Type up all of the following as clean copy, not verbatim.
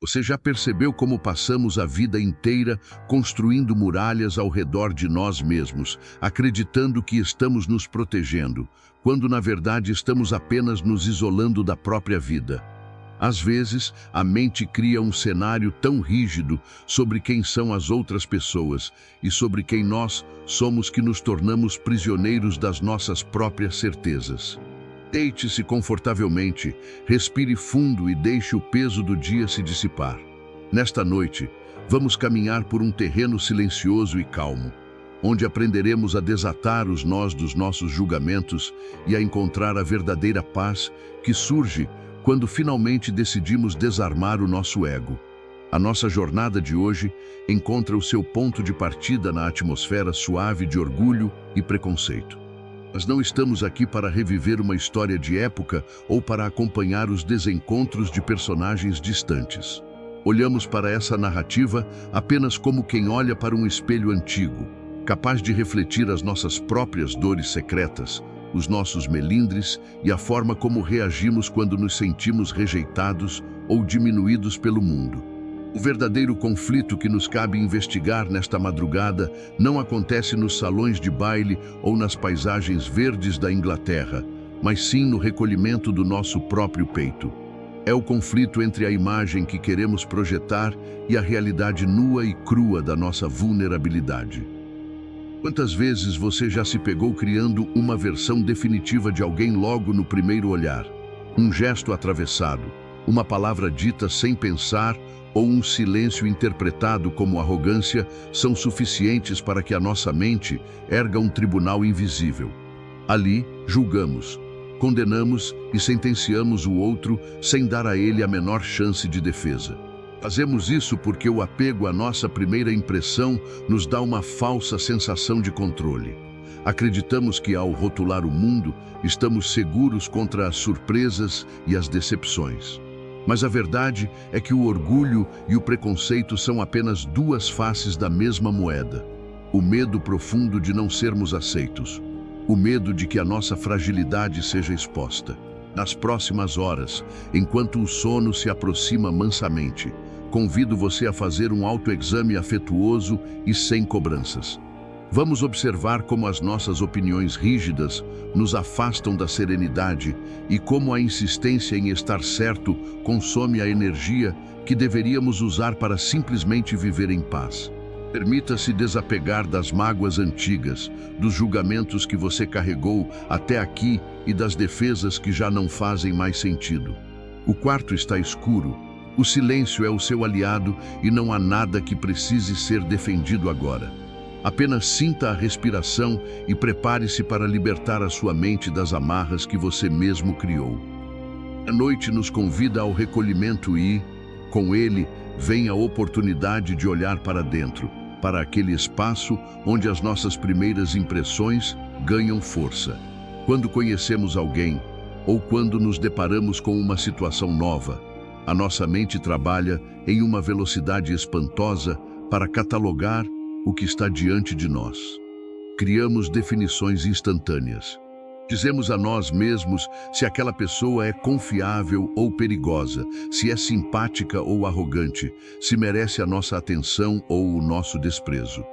Você já percebeu como passamos a vida inteira construindo muralhas ao redor de nós mesmos, acreditando que estamos nos protegendo, quando na verdade estamos apenas nos isolando da própria vida? Às vezes, a mente cria um cenário tão rígido sobre quem são as outras pessoas e sobre quem nós somos que nos tornamos prisioneiros das nossas próprias certezas. Deite-se confortavelmente, respire fundo e deixe o peso do dia se dissipar. Nesta noite, vamos caminhar por um terreno silencioso e calmo, onde aprenderemos a desatar os nós dos nossos julgamentos e a encontrar a verdadeira paz que surge quando finalmente decidimos desarmar o nosso ego. A nossa jornada de hoje encontra o seu ponto de partida na atmosfera suave de orgulho e preconceito. Mas não estamos aqui para reviver uma história de época ou para acompanhar os desencontros de personagens distantes. Olhamos para essa narrativa apenas como quem olha para um espelho antigo, capaz de refletir as nossas próprias dores secretas, os nossos melindres e a forma como reagimos quando nos sentimos rejeitados ou diminuídos pelo mundo. O verdadeiro conflito que nos cabe investigar nesta madrugada não acontece nos salões de baile ou nas paisagens verdes da Inglaterra, mas sim no recolhimento do nosso próprio peito. É o conflito entre a imagem que queremos projetar e a realidade nua e crua da nossa vulnerabilidade. Quantas vezes você já se pegou criando uma versão definitiva de alguém logo no primeiro olhar? Um gesto atravessado, uma palavra dita sem pensar ou um silêncio interpretado como arrogância são suficientes para que a nossa mente erga um tribunal invisível. Ali, julgamos, condenamos e sentenciamos o outro sem dar a ele a menor chance de defesa. Fazemos isso porque o apego à nossa primeira impressão nos dá uma falsa sensação de controle. Acreditamos que ao rotular o mundo, estamos seguros contra as surpresas e as decepções. Mas a verdade é que o orgulho e o preconceito são apenas duas faces da mesma moeda. O medo profundo de não sermos aceitos. O medo de que a nossa fragilidade seja exposta. Nas próximas horas, enquanto o sono se aproxima mansamente, convido você a fazer um autoexame afetuoso e sem cobranças. Vamos observar como as nossas opiniões rígidas nos afastam da serenidade e como a insistência em estar certo consome a energia que deveríamos usar para simplesmente viver em paz. Permita-se desapegar das mágoas antigas, dos julgamentos que você carregou até aqui e das defesas que já não fazem mais sentido. O quarto está escuro, o silêncio é o seu aliado e não há nada que precise ser defendido agora. Apenas sinta a respiração e prepare-se para libertar a sua mente das amarras que você mesmo criou. A noite nos convida ao recolhimento e, com ele, vem a oportunidade de olhar para dentro, para aquele espaço onde as nossas primeiras impressões ganham força. Quando conhecemos alguém, ou quando nos deparamos com uma situação nova, a nossa mente trabalha em uma velocidade espantosa para catalogar o que está diante de nós. Criamos definições instantâneas. Dizemos a nós mesmos se aquela pessoa é confiável ou perigosa, se é simpática ou arrogante, se merece a nossa atenção ou o nosso desprezo.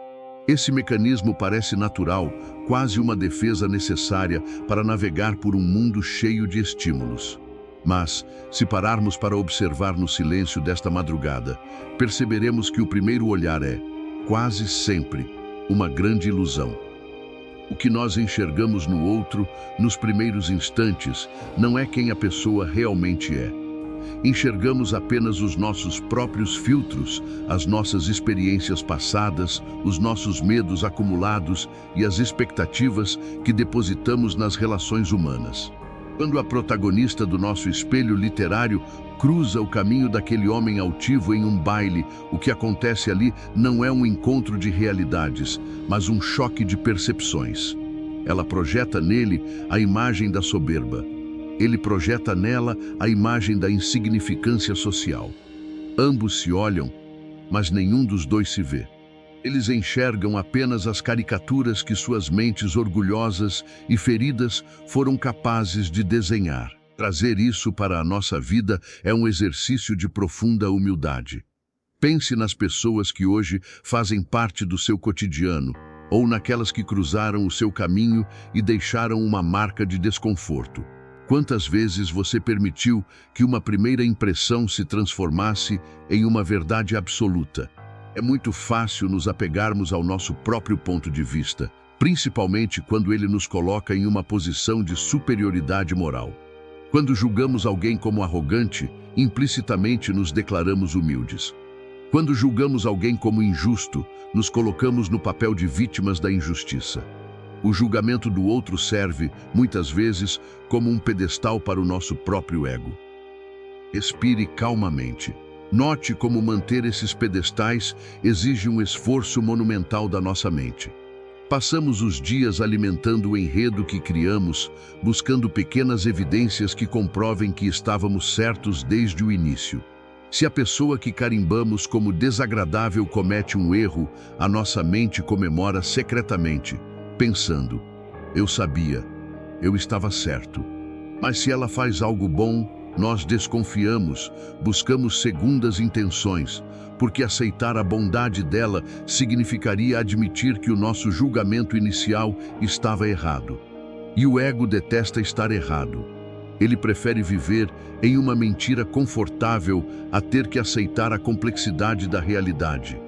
Esse mecanismo parece natural, quase uma defesa necessária para navegar por um mundo cheio de estímulos. Mas, se pararmos para observar no silêncio desta madrugada, perceberemos que o primeiro olhar é, quase sempre, uma grande ilusão. O que nós enxergamos no outro, nos primeiros instantes, não é quem a pessoa realmente é. Enxergamos apenas os nossos próprios filtros, as nossas experiências passadas, os nossos medos acumulados e as expectativas que depositamos nas relações humanas. Quando a protagonista do nosso espelho literário cruza o caminho daquele homem altivo em um baile, o que acontece ali não é um encontro de realidades, mas um choque de percepções. Ela projeta nele a imagem da soberba. Ele projeta nela a imagem da insignificância social. Ambos se olham, mas nenhum dos dois se vê. Eles enxergam apenas as caricaturas que suas mentes orgulhosas e feridas foram capazes de desenhar. Trazer isso para a nossa vida é um exercício de profunda humildade. Pense nas pessoas que hoje fazem parte do seu cotidiano, ou naquelas que cruzaram o seu caminho e deixaram uma marca de desconforto. Quantas vezes você permitiu que uma primeira impressão se transformasse em uma verdade absoluta? É muito fácil nos apegarmos ao nosso próprio ponto de vista, principalmente quando ele nos coloca em uma posição de superioridade moral. Quando julgamos alguém como arrogante, implicitamente nos declaramos humildes. Quando julgamos alguém como injusto, nos colocamos no papel de vítimas da injustiça. O julgamento do outro serve, muitas vezes, como um pedestal para o nosso próprio ego. Respire calmamente. Note como manter esses pedestais exige um esforço monumental da nossa mente. Passamos os dias alimentando o enredo que criamos, buscando pequenas evidências que comprovem que estávamos certos desde o início. Se a pessoa que carimbamos como desagradável comete um erro, a nossa mente comemora secretamente, pensando: eu sabia, eu estava certo. Mas se ela faz algo bom, nós desconfiamos, buscamos segundas intenções, porque aceitar a bondade dela significaria admitir que o nosso julgamento inicial estava errado. E o ego detesta estar errado. Ele prefere viver em uma mentira confortável a ter que aceitar a complexidade da realidade.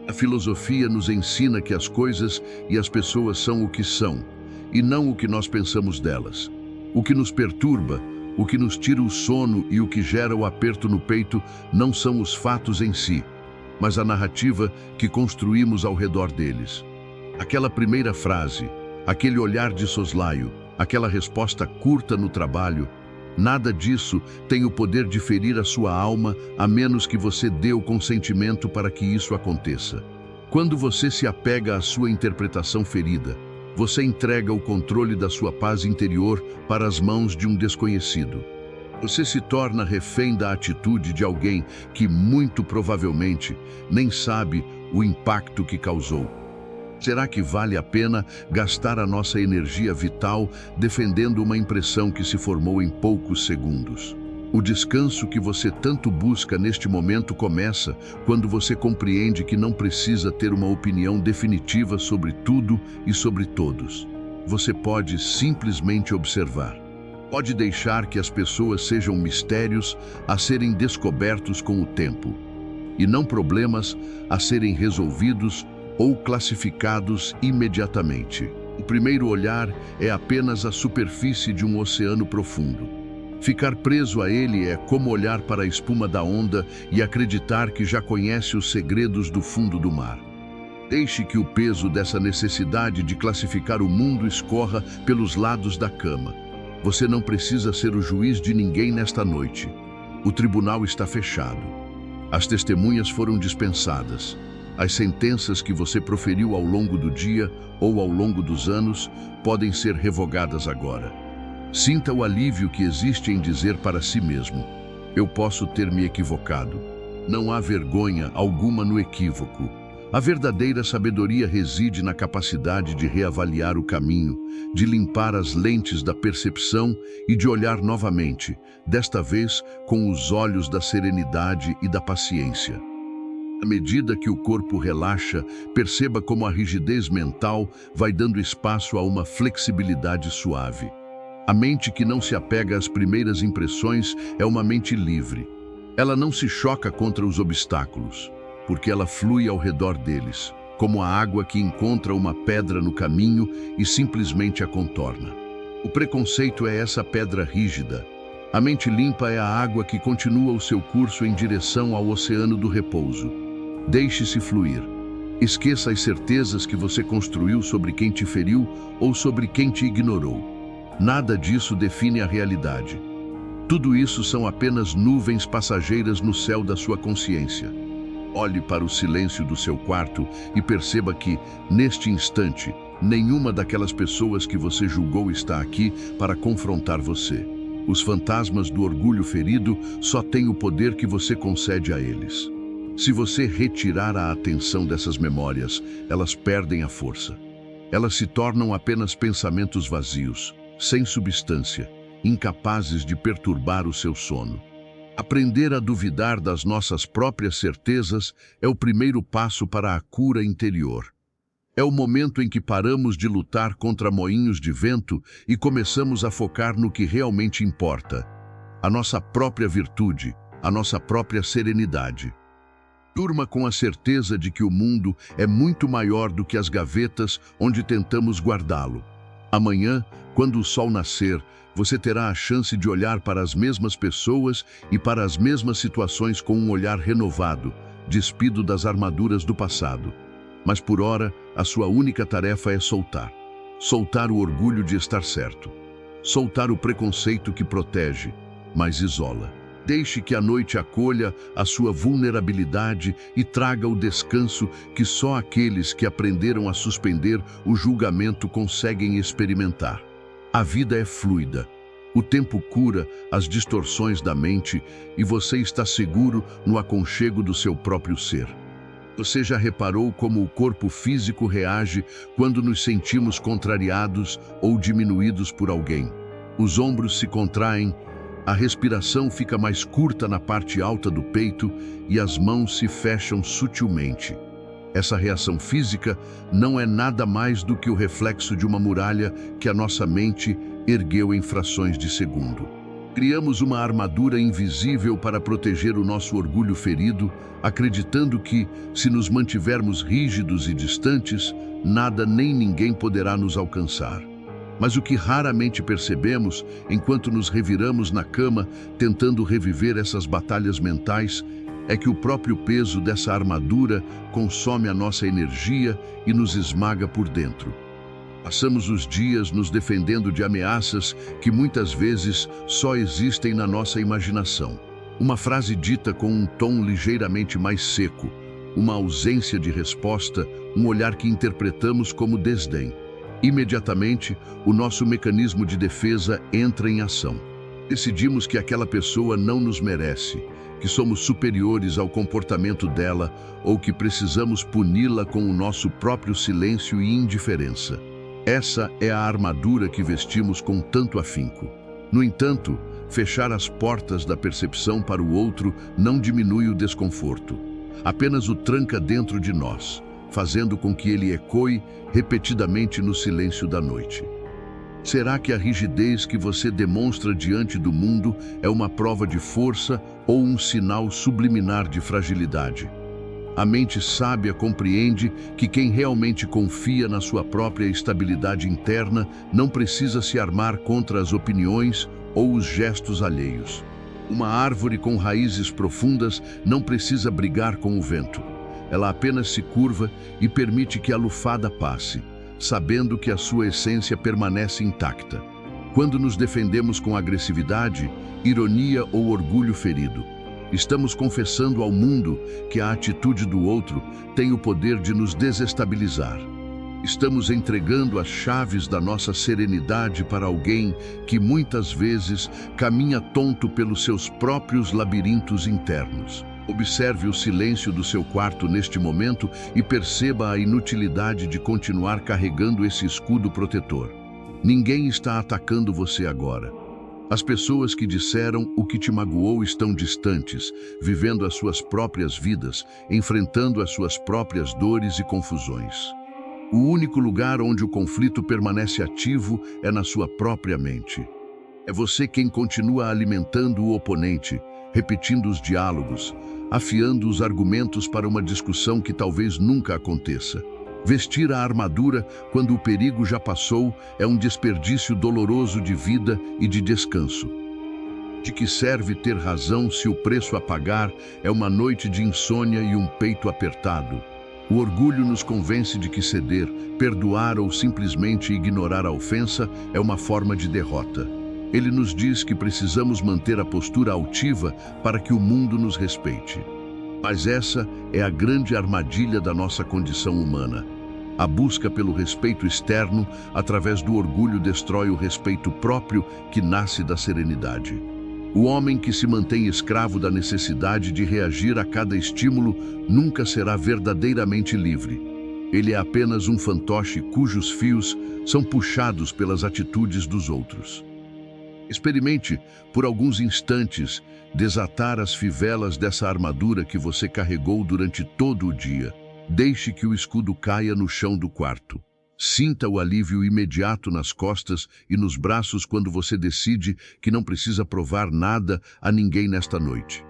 A filosofia nos ensina que as coisas e as pessoas são o que são, e não o que nós pensamos delas. O que nos perturba, o que nos tira o sono e o que gera o aperto no peito não são os fatos em si, mas a narrativa que construímos ao redor deles. Aquela primeira frase, aquele olhar de soslaio, aquela resposta curta no trabalho, nada disso tem o poder de ferir a sua alma a menos que você dê o consentimento para que isso aconteça. Quando você se apega à sua interpretação ferida, você entrega o controle da sua paz interior para as mãos de um desconhecido. Você se torna refém da atitude de alguém que, muito provavelmente, nem sabe o impacto que causou. Será que vale a pena gastar a nossa energia vital defendendo uma impressão que se formou em poucos segundos? O descanso que você tanto busca neste momento começa quando você compreende que não precisa ter uma opinião definitiva sobre tudo e sobre todos. Você pode simplesmente observar. Pode deixar que as pessoas sejam mistérios a serem descobertos com o tempo, e não problemas a serem resolvidos ou classificados imediatamente. O primeiro olhar é apenas a superfície de um oceano profundo. Ficar preso a ele é como olhar para a espuma da onda e acreditar que já conhece os segredos do fundo do mar. Deixe que o peso dessa necessidade de classificar o mundo escorra pelos lados da cama. Você não precisa ser o juiz de ninguém nesta noite. O tribunal está fechado. As testemunhas foram dispensadas. As sentenças que você proferiu ao longo do dia ou ao longo dos anos podem ser revogadas agora. Sinta o alívio que existe em dizer para si mesmo: eu posso ter me equivocado. Não há vergonha alguma no equívoco. A verdadeira sabedoria reside na capacidade de reavaliar o caminho, de limpar as lentes da percepção e de olhar novamente, desta vez com os olhos da serenidade e da paciência. À medida que o corpo relaxa, perceba como a rigidez mental vai dando espaço a uma flexibilidade suave. A mente que não se apega às primeiras impressões é uma mente livre. Ela não se choca contra os obstáculos, porque ela flui ao redor deles, como a água que encontra uma pedra no caminho e simplesmente a contorna. O preconceito é essa pedra rígida. A mente limpa é a água que continua o seu curso em direção ao oceano do repouso. Deixe-se fluir. Esqueça as certezas que você construiu sobre quem te feriu ou sobre quem te ignorou. Nada disso define a realidade. Tudo isso são apenas nuvens passageiras no céu da sua consciência. Olhe para o silêncio do seu quarto e perceba que, neste instante, nenhuma daquelas pessoas que você julgou está aqui para confrontar você. Os fantasmas do orgulho ferido só têm o poder que você concede a eles. Se você retirar a atenção dessas memórias, elas perdem a força. Elas se tornam apenas pensamentos vazios, sem substância, incapazes de perturbar o seu sono. Aprender a duvidar das nossas próprias certezas é o primeiro passo para a cura interior. É o momento em que paramos de lutar contra moinhos de vento e começamos a focar no que realmente importa: a nossa própria virtude, a nossa própria serenidade. Durma com a certeza de que o mundo é muito maior do que as gavetas onde tentamos guardá-lo. Amanhã, quando o sol nascer, você terá a chance de olhar para as mesmas pessoas e para as mesmas situações com um olhar renovado, despido das armaduras do passado. Mas por ora, a sua única tarefa é soltar. Soltar o orgulho de estar certo. Soltar o preconceito que protege, mas isola. Deixe que a noite acolha a sua vulnerabilidade e traga o descanso que só aqueles que aprenderam a suspender o julgamento conseguem experimentar. A vida é fluida. O tempo cura as distorções da mente e você está seguro no aconchego do seu próprio ser. Você já reparou como o corpo físico reage quando nos sentimos contrariados ou diminuídos por alguém? Os ombros se contraem, a respiração fica mais curta na parte alta do peito e as mãos se fecham sutilmente. Essa reação física não é nada mais do que o reflexo de uma muralha que a nossa mente ergueu em frações de segundo. Criamos uma armadura invisível para proteger o nosso orgulho ferido, acreditando que, se nos mantivermos rígidos e distantes, nada nem ninguém poderá nos alcançar. Mas o que raramente percebemos, enquanto nos reviramos na cama tentando reviver essas batalhas mentais, é que o próprio peso dessa armadura consome a nossa energia e nos esmaga por dentro. Passamos os dias nos defendendo de ameaças que muitas vezes só existem na nossa imaginação. Uma frase dita com um tom ligeiramente mais seco, uma ausência de resposta, um olhar que interpretamos como desdém. Imediatamente, o nosso mecanismo de defesa entra em ação. Decidimos que aquela pessoa não nos merece, que somos superiores ao comportamento dela ou que precisamos puni-la com o nosso próprio silêncio e indiferença. Essa é a armadura que vestimos com tanto afinco. No entanto, fechar as portas da percepção para o outro não diminui o desconforto. Apenas o tranca dentro de nós, fazendo com que ele ecoe repetidamente no silêncio da noite. Será que a rigidez que você demonstra diante do mundo é uma prova de força ou um sinal subliminar de fragilidade? A mente sábia compreende que quem realmente confia na sua própria estabilidade interna não precisa se armar contra as opiniões ou os gestos alheios. Uma árvore com raízes profundas não precisa brigar com o vento. Ela apenas se curva e permite que a lufada passe, sabendo que a sua essência permanece intacta. Quando nos defendemos com agressividade, ironia ou orgulho ferido, estamos confessando ao mundo que a atitude do outro tem o poder de nos desestabilizar. Estamos entregando as chaves da nossa serenidade para alguém que muitas vezes caminha tonto pelos seus próprios labirintos internos. Observe o silêncio do seu quarto neste momento e perceba a inutilidade de continuar carregando esse escudo protetor. Ninguém está atacando você agora. As pessoas que disseram o que te magoou estão distantes, vivendo as suas próprias vidas, enfrentando as suas próprias dores e confusões. O único lugar onde o conflito permanece ativo é na sua própria mente. É você quem continua alimentando o oponente, repetindo os diálogos, afiando os argumentos para uma discussão que talvez nunca aconteça. Vestir a armadura quando o perigo já passou é um desperdício doloroso de vida e de descanso. De que serve ter razão se o preço a pagar é uma noite de insônia e um peito apertado? O orgulho nos convence de que ceder, perdoar ou simplesmente ignorar a ofensa é uma forma de derrota. Ele nos diz que precisamos manter a postura altiva para que o mundo nos respeite. Mas essa é a grande armadilha da nossa condição humana. A busca pelo respeito externo, através do orgulho, destrói o respeito próprio que nasce da serenidade. O homem que se mantém escravo da necessidade de reagir a cada estímulo nunca será verdadeiramente livre. Ele é apenas um fantoche cujos fios são puxados pelas atitudes dos outros. Experimente, por alguns instantes, desatar as fivelas dessa armadura que você carregou durante todo o dia. Deixe que o escudo caia no chão do quarto. Sinta o alívio imediato nas costas e nos braços quando você decide que não precisa provar nada a ninguém nesta noite.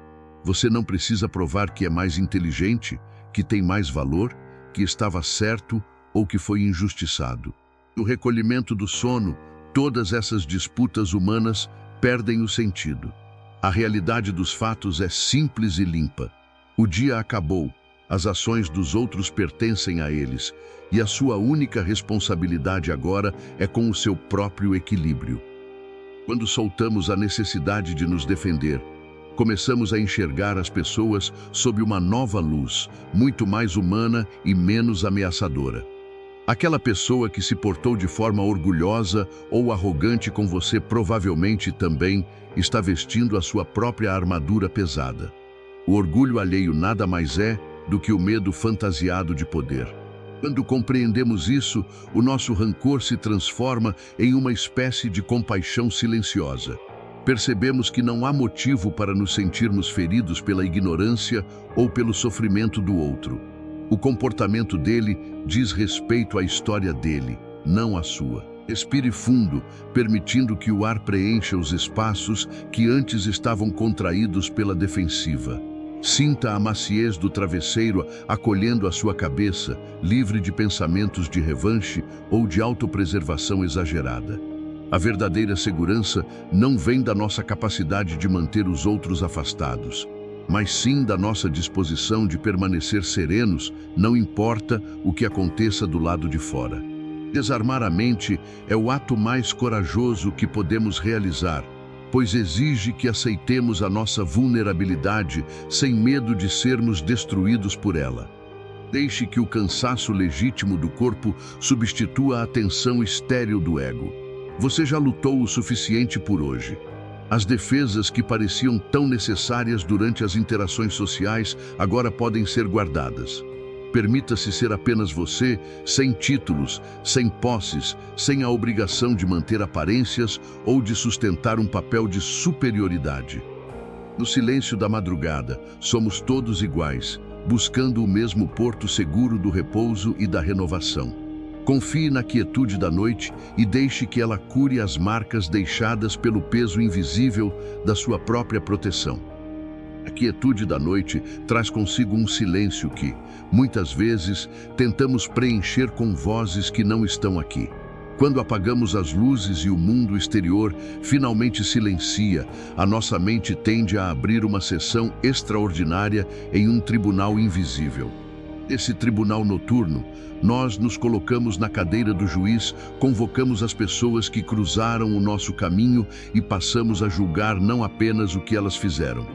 Você não precisa provar que é mais inteligente, que tem mais valor, que estava certo ou que foi injustiçado. No recolhimento do sono, todas essas disputas humanas perdem o sentido. A realidade dos fatos é simples e limpa. O dia acabou, as ações dos outros pertencem a eles, e a sua única responsabilidade agora é com o seu próprio equilíbrio. Quando soltamos a necessidade de nos defender, começamos a enxergar as pessoas sob uma nova luz, muito mais humana e menos ameaçadora. Aquela pessoa que se portou de forma orgulhosa ou arrogante com você provavelmente também está vestindo a sua própria armadura pesada. O orgulho alheio nada mais é do que o medo fantasiado de poder. Quando compreendemos isso, o nosso rancor se transforma em uma espécie de compaixão silenciosa. Percebemos que não há motivo para nos sentirmos feridos pela ignorância ou pelo sofrimento do outro. O comportamento dele diz respeito à história dele, não à sua. Respire fundo, permitindo que o ar preencha os espaços que antes estavam contraídos pela defensiva. Sinta a maciez do travesseiro acolhendo a sua cabeça, livre de pensamentos de revanche ou de autopreservação exagerada. A verdadeira segurança não vem da nossa capacidade de manter os outros afastados, mas sim da nossa disposição de permanecer serenos, não importa o que aconteça do lado de fora. Desarmar a mente é o ato mais corajoso que podemos realizar, pois exige que aceitemos a nossa vulnerabilidade sem medo de sermos destruídos por ela. Deixe que o cansaço legítimo do corpo substitua a tensão estéril do ego. Você já lutou o suficiente por hoje. As defesas que pareciam tão necessárias durante as interações sociais agora podem ser guardadas. Permita-se ser apenas você, sem títulos, sem posses, sem a obrigação de manter aparências ou de sustentar um papel de superioridade. No silêncio da madrugada, somos todos iguais, buscando o mesmo porto seguro do repouso e da renovação. Confie na quietude da noite e deixe que ela cure as marcas deixadas pelo peso invisível da sua própria proteção. A quietude da noite traz consigo um silêncio que, muitas vezes, tentamos preencher com vozes que não estão aqui. Quando apagamos as luzes e o mundo exterior finalmente silencia, a nossa mente tende a abrir uma sessão extraordinária em um tribunal invisível. Nesse tribunal noturno, nós nos colocamos na cadeira do juiz, convocamos as pessoas que cruzaram o nosso caminho e passamos a julgar não apenas o que elas fizeram,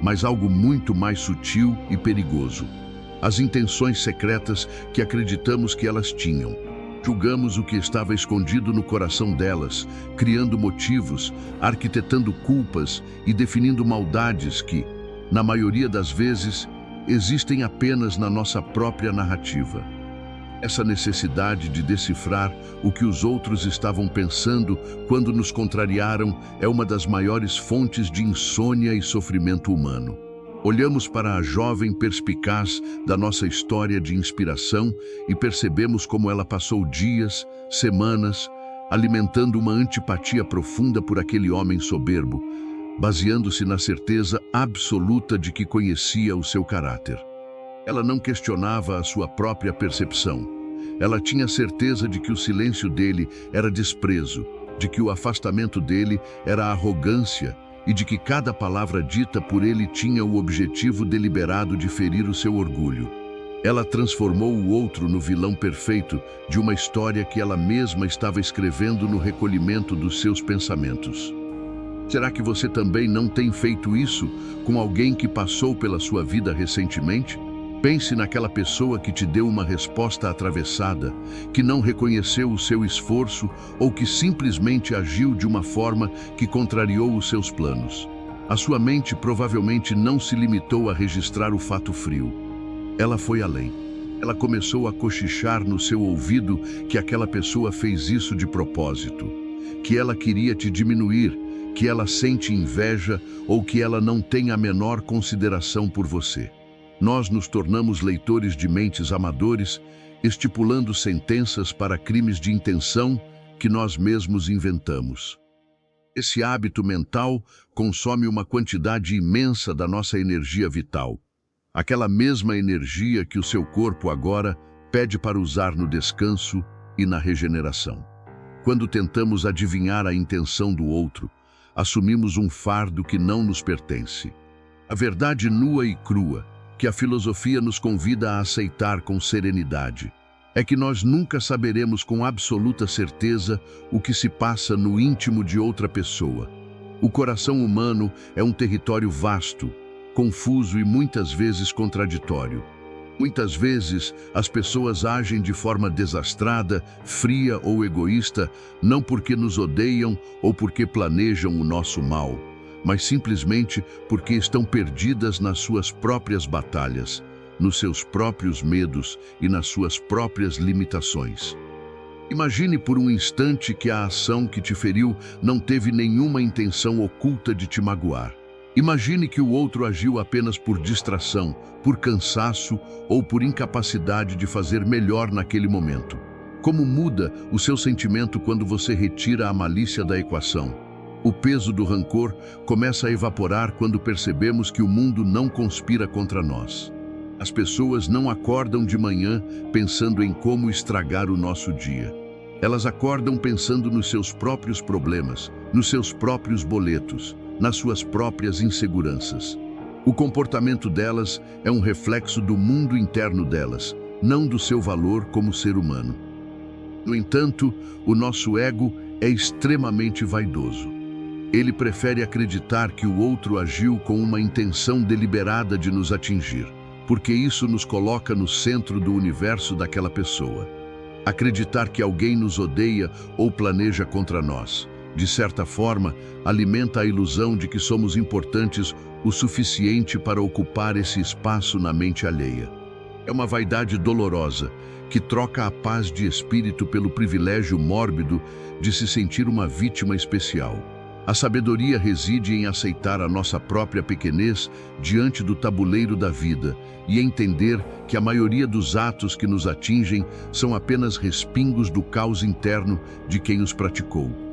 mas algo muito mais sutil e perigoso: as intenções secretas que acreditamos que elas tinham. Julgamos o que estava escondido no coração delas, criando motivos, arquitetando culpas e definindo maldades que, na maioria das vezes, existem apenas na nossa própria narrativa. Essa necessidade de decifrar o que os outros estavam pensando quando nos contrariaram é uma das maiores fontes de insônia e sofrimento humano. Olhamos para a jovem perspicaz da nossa história de inspiração e percebemos como ela passou dias, semanas, alimentando uma antipatia profunda por aquele homem soberbo, baseando-se na certeza absoluta de que conhecia o seu caráter. Ela não questionava a sua própria percepção. Ela tinha certeza de que o silêncio dele era desprezo, de que o afastamento dele era arrogância e de que cada palavra dita por ele tinha o objetivo deliberado de ferir o seu orgulho. Ela transformou o outro no vilão perfeito de uma história que ela mesma estava escrevendo no recolhimento dos seus pensamentos. Será que você também não tem feito isso com alguém que passou pela sua vida recentemente? Pense naquela pessoa que te deu uma resposta atravessada, que não reconheceu o seu esforço ou que simplesmente agiu de uma forma que contrariou os seus planos. A sua mente provavelmente não se limitou a registrar o fato frio. Ela foi além. Ela começou a cochichar no seu ouvido que aquela pessoa fez isso de propósito, que ela queria te diminuir, que ela sente inveja ou que ela não tem a menor consideração por você. Nós nos tornamos leitores de mentes amadores, estipulando sentenças para crimes de intenção que nós mesmos inventamos. Esse hábito mental consome uma quantidade imensa da nossa energia vital. Aquela mesma energia que o seu corpo agora pede para usar no descanso e na regeneração. Quando tentamos adivinhar a intenção do outro, assumimos um fardo que não nos pertence. A verdade nua e crua, que a filosofia nos convida a aceitar com serenidade, é que nós nunca saberemos com absoluta certeza o que se passa no íntimo de outra pessoa. O coração humano é um território vasto, confuso e muitas vezes contraditório. Muitas vezes, as pessoas agem de forma desastrada, fria ou egoísta, não porque nos odeiam ou porque planejam o nosso mal, mas simplesmente porque estão perdidas nas suas próprias batalhas, nos seus próprios medos e nas suas próprias limitações. Imagine por um instante que a ação que te feriu não teve nenhuma intenção oculta de te magoar. Imagine que o outro agiu apenas por distração, por cansaço ou por incapacidade de fazer melhor naquele momento. Como muda o seu sentimento quando você retira a malícia da equação? O peso do rancor começa a evaporar quando percebemos que o mundo não conspira contra nós. As pessoas não acordam de manhã pensando em como estragar o nosso dia. Elas acordam pensando nos seus próprios problemas, nos seus próprios boletos, nas suas próprias inseguranças. O comportamento delas é um reflexo do mundo interno delas, não do seu valor como ser humano. No entanto, o nosso ego é extremamente vaidoso. Ele prefere acreditar que o outro agiu com uma intenção deliberada de nos atingir, porque isso nos coloca no centro do universo daquela pessoa. Acreditar que alguém nos odeia ou planeja contra nós, de certa forma, alimenta a ilusão de que somos importantes o suficiente para ocupar esse espaço na mente alheia. É uma vaidade dolorosa que troca a paz de espírito pelo privilégio mórbido de se sentir uma vítima especial. A sabedoria reside em aceitar a nossa própria pequenez diante do tabuleiro da vida e entender que a maioria dos atos que nos atingem são apenas respingos do caos interno de quem os praticou.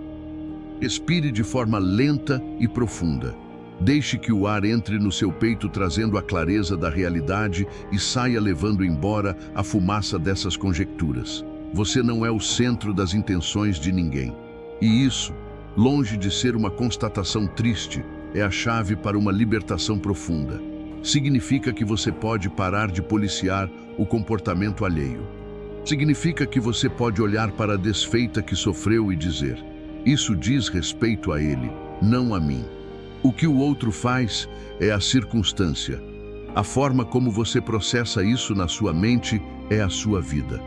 Respire de forma lenta e profunda. Deixe que o ar entre no seu peito trazendo a clareza da realidade e saia levando embora a fumaça dessas conjecturas. Você não é o centro das intenções de ninguém. E isso, longe de ser uma constatação triste, é a chave para uma libertação profunda. Significa que você pode parar de policiar o comportamento alheio. Significa que você pode olhar para a desfeita que sofreu e dizer: isso diz respeito a ele, não a mim. O que o outro faz é a circunstância. A forma como você processa isso na sua mente é a sua vida.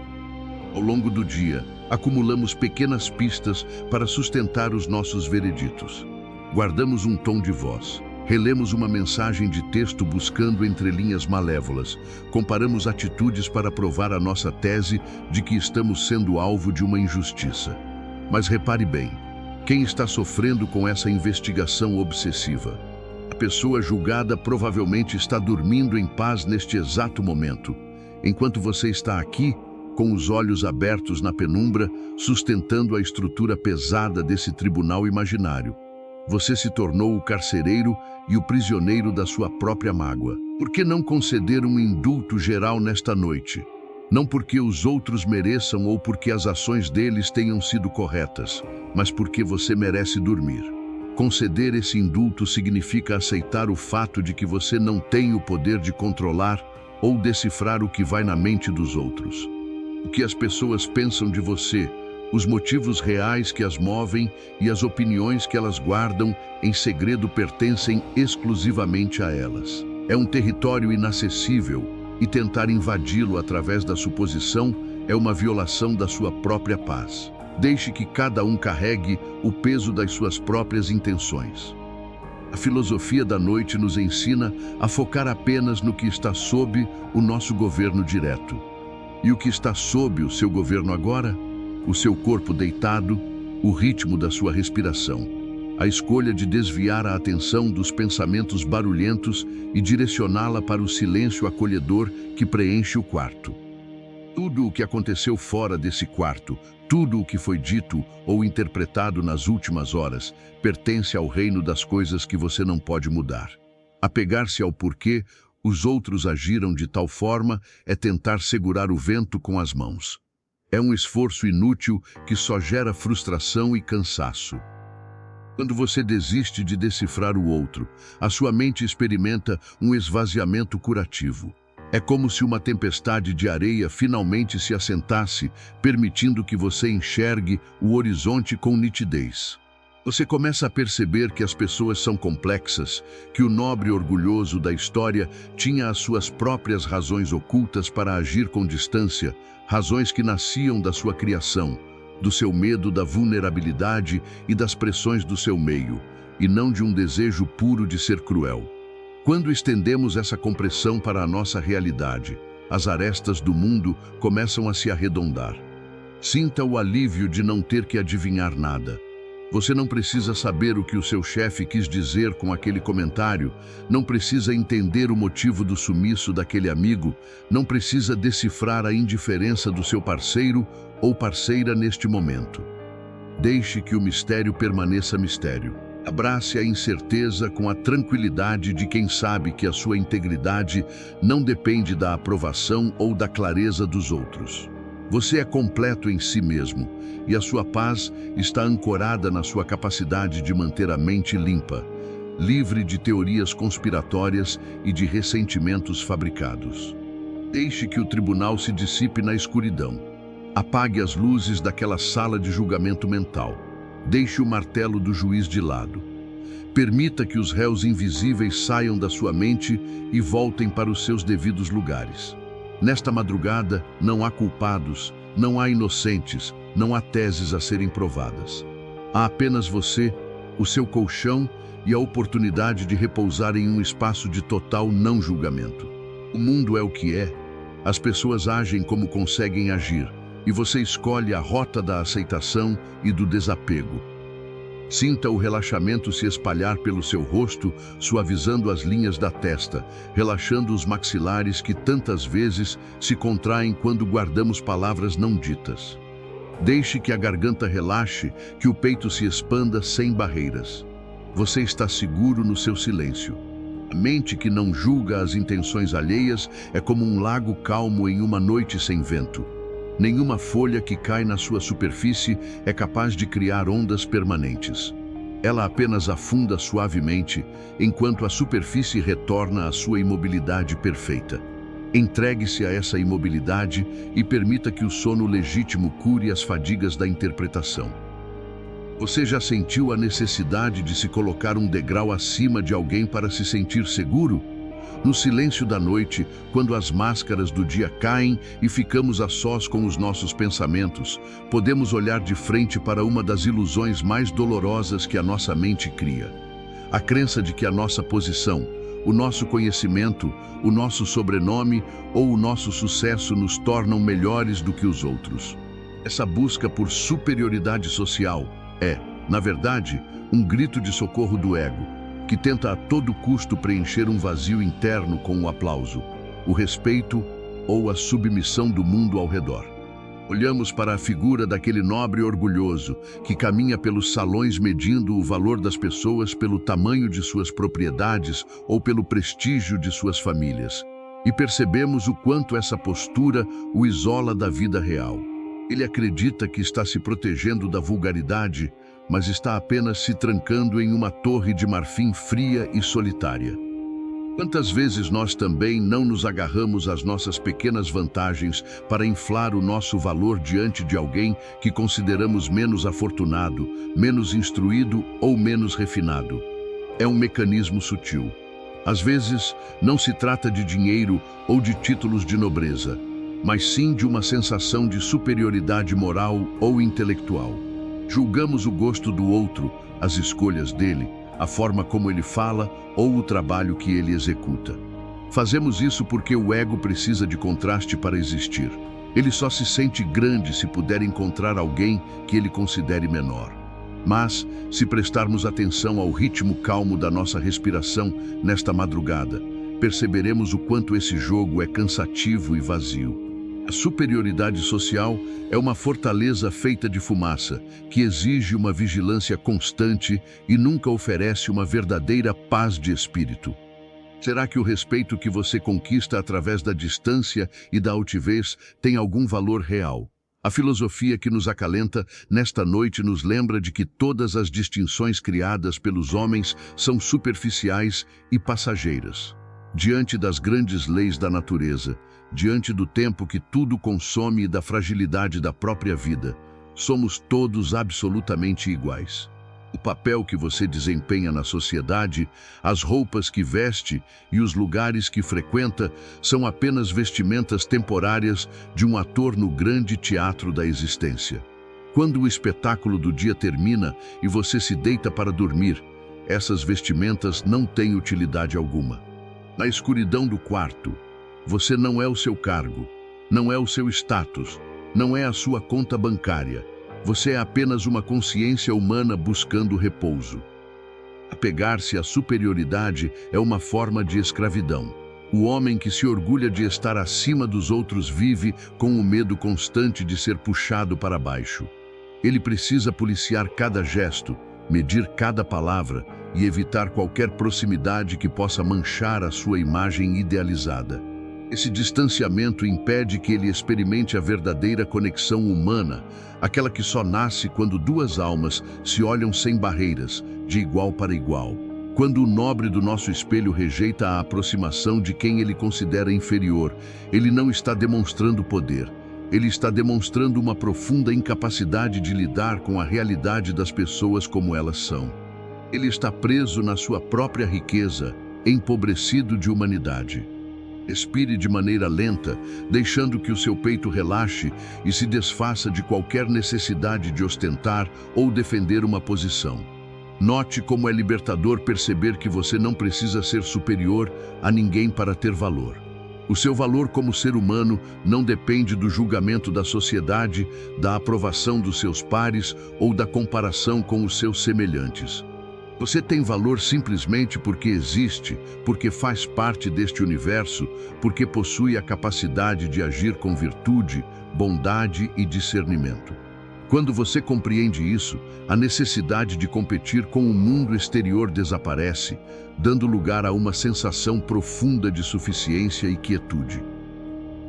Ao longo do dia, acumulamos pequenas pistas para sustentar os nossos vereditos. Guardamos um tom de voz, relemos uma mensagem de texto buscando entrelinhas malévolas, comparamos atitudes para provar a nossa tese de que estamos sendo alvo de uma injustiça. Mas repare bem, quem está sofrendo com essa investigação obsessiva? A pessoa julgada provavelmente está dormindo em paz neste exato momento, enquanto você está aqui, com os olhos abertos na penumbra, sustentando a estrutura pesada desse tribunal imaginário. Você se tornou o carcereiro e o prisioneiro da sua própria mágoa. Por que não conceder um indulto geral nesta noite? Não porque os outros mereçam ou porque as ações deles tenham sido corretas, mas porque você merece dormir. Conceder esse indulto significa aceitar o fato de que você não tem o poder de controlar ou decifrar o que vai na mente dos outros. O que as pessoas pensam de você, os motivos reais que as movem e as opiniões que elas guardam em segredo pertencem exclusivamente a elas. É um território inacessível e tentar invadi-lo através da suposição é uma violação da sua própria paz. Deixe que cada um carregue o peso das suas próprias intenções. A filosofia da noite nos ensina a focar apenas no que está sob o nosso governo direto. E o que está sob o seu governo agora? O seu corpo deitado, o ritmo da sua respiração. a escolha de desviar a atenção dos pensamentos barulhentos e direcioná-la para o silêncio acolhedor que preenche o quarto. Tudo o que aconteceu fora desse quarto, tudo o que foi dito ou interpretado nas últimas horas, pertence ao reino das coisas que você não pode mudar. Apegar-se ao porquê os outros agiram de tal forma é tentar segurar o vento com as mãos. É um esforço inútil que só gera frustração e cansaço. Quando você desiste de decifrar o outro, a sua mente experimenta um esvaziamento curativo. É como se uma tempestade de areia finalmente se assentasse, permitindo que você enxergue o horizonte com nitidez. Você começa a perceber que as pessoas são complexas, que o nobre orgulhoso da história tinha as suas próprias razões ocultas para agir com distância, razões que nasciam da sua criação, do seu medo da vulnerabilidade e das pressões do seu meio, e não de um desejo puro de ser cruel. Quando estendemos essa compreensão para a nossa realidade, as arestas do mundo começam a se arredondar. Sinta o alívio de não ter que adivinhar nada. Você não precisa saber o que o seu chefe quis dizer com aquele comentário, não precisa entender o motivo do sumiço daquele amigo, não precisa decifrar a indiferença do seu parceiro ou parceira neste momento. Deixe que o mistério permaneça mistério. Abrace a incerteza com a tranquilidade de quem sabe que a sua integridade não depende da aprovação ou da clareza dos outros. Você é completo em si mesmo, e a sua paz está ancorada na sua capacidade de manter a mente limpa, livre de teorias conspiratórias e de ressentimentos fabricados. Deixe que o tribunal se dissipe na escuridão. Apague as luzes daquela sala de julgamento mental. Deixe o martelo do juiz de lado. Permita que os réus invisíveis saiam da sua mente e voltem para os seus devidos lugares. Nesta madrugada, não há culpados, não há inocentes, não há teses a serem provadas. Há apenas você, o seu colchão e a oportunidade de repousar em um espaço de total não julgamento. O mundo é o que é, as pessoas agem como conseguem agir, e você escolhe a rota da aceitação e do desapego. Sinta o relaxamento se espalhar pelo seu rosto, suavizando as linhas da testa, relaxando os maxilares que tantas vezes se contraem quando guardamos palavras não ditas. Deixe que a garganta relaxe, que o peito se expanda sem barreiras. Você está seguro no seu silêncio. A mente que não julga as intenções alheias é como um lago calmo em uma noite sem vento. Nenhuma folha que cai na sua superfície é capaz de criar ondas permanentes. Ela apenas afunda suavemente, enquanto a superfície retorna à sua imobilidade perfeita. Entregue-se a essa imobilidade e permita que o sono legítimo cure as fadigas da interpretação. Você já sentiu a necessidade de se colocar um degrau acima de alguém para se sentir seguro? No silêncio da noite, quando as máscaras do dia caem e ficamos a sós com os nossos pensamentos, podemos olhar de frente para uma das ilusões mais dolorosas que a nossa mente cria. A crença de que a nossa posição, o nosso conhecimento, o nosso sobrenome ou o nosso sucesso nos tornam melhores do que os outros. Essa busca por superioridade social é, na verdade, um grito de socorro do ego, que tenta a todo custo preencher um vazio interno com o aplauso, o respeito ou a submissão do mundo ao redor. Olhamos para a figura daquele nobre orgulhoso que caminha pelos salões medindo o valor das pessoas pelo tamanho de suas propriedades ou pelo prestígio de suas famílias, e percebemos o quanto essa postura o isola da vida real. Ele acredita que está se protegendo da vulgaridade, mas está apenas se trancando em uma torre de marfim fria e solitária. Quantas vezes nós também não nos agarramos às nossas pequenas vantagens para inflar o nosso valor diante de alguém que consideramos menos afortunado, menos instruído ou menos refinado? É um mecanismo sutil. Às vezes, não se trata de dinheiro ou de títulos de nobreza, mas sim de uma sensação de superioridade moral ou intelectual. Julgamos o gosto do outro, as escolhas dele, a forma como ele fala ou o trabalho que ele executa. Fazemos isso porque o ego precisa de contraste para existir. Ele só se sente grande se puder encontrar alguém que ele considere menor. Mas, se prestarmos atenção ao ritmo calmo da nossa respiração nesta madrugada, perceberemos o quanto esse jogo é cansativo e vazio. A superioridade social é uma fortaleza feita de fumaça, que exige uma vigilância constante e nunca oferece uma verdadeira paz de espírito. Será que o respeito que você conquista através da distância e da altivez tem algum valor real? A filosofia que nos acalenta nesta noite nos lembra de que todas as distinções criadas pelos homens são superficiais e passageiras. Diante das grandes leis da natureza, diante do tempo que tudo consome e da fragilidade da própria vida, somos todos absolutamente iguais. O papel que você desempenha na sociedade, as roupas que veste e os lugares que frequenta são apenas vestimentas temporárias de um ator no grande teatro da existência. Quando o espetáculo do dia termina e você se deita para dormir, essas vestimentas não têm utilidade alguma. Na escuridão do quarto, você não é o seu cargo, não é o seu status, não é a sua conta bancária. Você é apenas uma consciência humana buscando repouso. Apegar-se à superioridade é uma forma de escravidão. O homem que se orgulha de estar acima dos outros vive com o medo constante de ser puxado para baixo. Ele precisa policiar cada gesto, medir cada palavra e evitar qualquer proximidade que possa manchar a sua imagem idealizada. Esse distanciamento impede que ele experimente a verdadeira conexão humana, aquela que só nasce quando duas almas se olham sem barreiras, de igual para igual. Quando o nobre do nosso espelho rejeita a aproximação de quem ele considera inferior, ele não está demonstrando poder. Ele está demonstrando uma profunda incapacidade de lidar com a realidade das pessoas como elas são. Ele está preso na sua própria riqueza, empobrecido de humanidade. Respire de maneira lenta, deixando que o seu peito relaxe e se desfaça de qualquer necessidade de ostentar ou defender uma posição. Note como é libertador perceber que você não precisa ser superior a ninguém para ter valor. O seu valor como ser humano não depende do julgamento da sociedade, da aprovação dos seus pares ou da comparação com os seus semelhantes. Você tem valor simplesmente porque existe, porque faz parte deste universo, porque possui a capacidade de agir com virtude, bondade e discernimento. Quando você compreende isso, a necessidade de competir com o mundo exterior desaparece, dando lugar a uma sensação profunda de suficiência e quietude.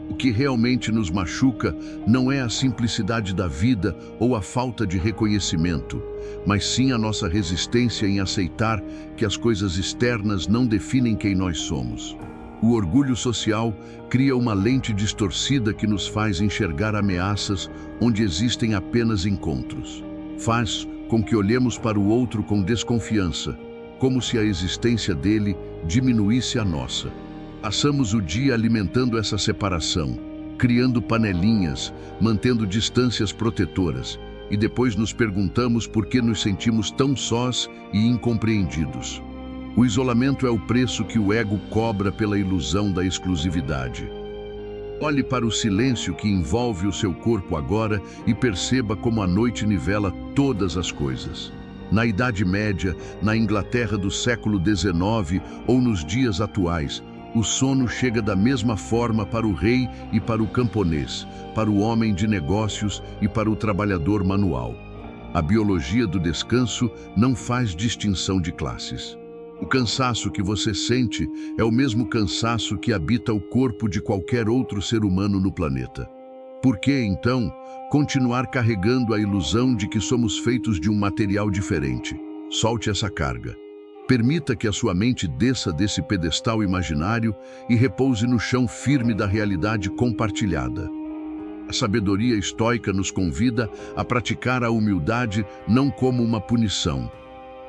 O que realmente nos machuca não é a simplicidade da vida ou a falta de reconhecimento, mas sim a nossa resistência em aceitar que as coisas externas não definem quem nós somos. O orgulho social cria uma lente distorcida que nos faz enxergar ameaças onde existem apenas encontros. Faz com que olhemos para o outro com desconfiança, como se a existência dele diminuísse a nossa. Passamos o dia alimentando essa separação, criando panelinhas, mantendo distâncias protetoras, e depois nos perguntamos por que nos sentimos tão sós e incompreendidos. O isolamento é o preço que o ego cobra pela ilusão da exclusividade. Olhe para o silêncio que envolve o seu corpo agora e perceba como a noite nivela todas as coisas. Na Idade Média, na Inglaterra do século XIX ou nos dias atuais, o sono chega da mesma forma para o rei e para o camponês, para o homem de negócios e para o trabalhador manual. A biologia do descanso não faz distinção de classes. O cansaço que você sente é o mesmo cansaço que habita o corpo de qualquer outro ser humano no planeta. Por que, então, continuar carregando a ilusão de que somos feitos de um material diferente? Solte essa carga. Permita que a sua mente desça desse pedestal imaginário e repouse no chão firme da realidade compartilhada. A sabedoria estoica nos convida a praticar a humildade não como uma punição,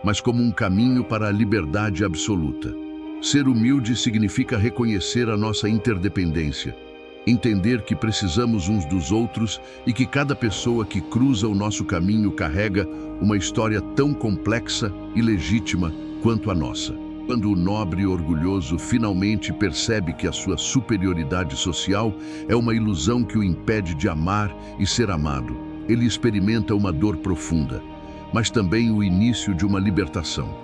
mas como um caminho para a liberdade absoluta. Ser humilde significa reconhecer a nossa interdependência, entender que precisamos uns dos outros e que cada pessoa que cruza o nosso caminho carrega uma história tão complexa e legítima quanto a nossa. Quando o nobre e orgulhoso finalmente percebe que a sua superioridade social é uma ilusão que o impede de amar e ser amado, ele experimenta uma dor profunda. mas também o início de uma libertação.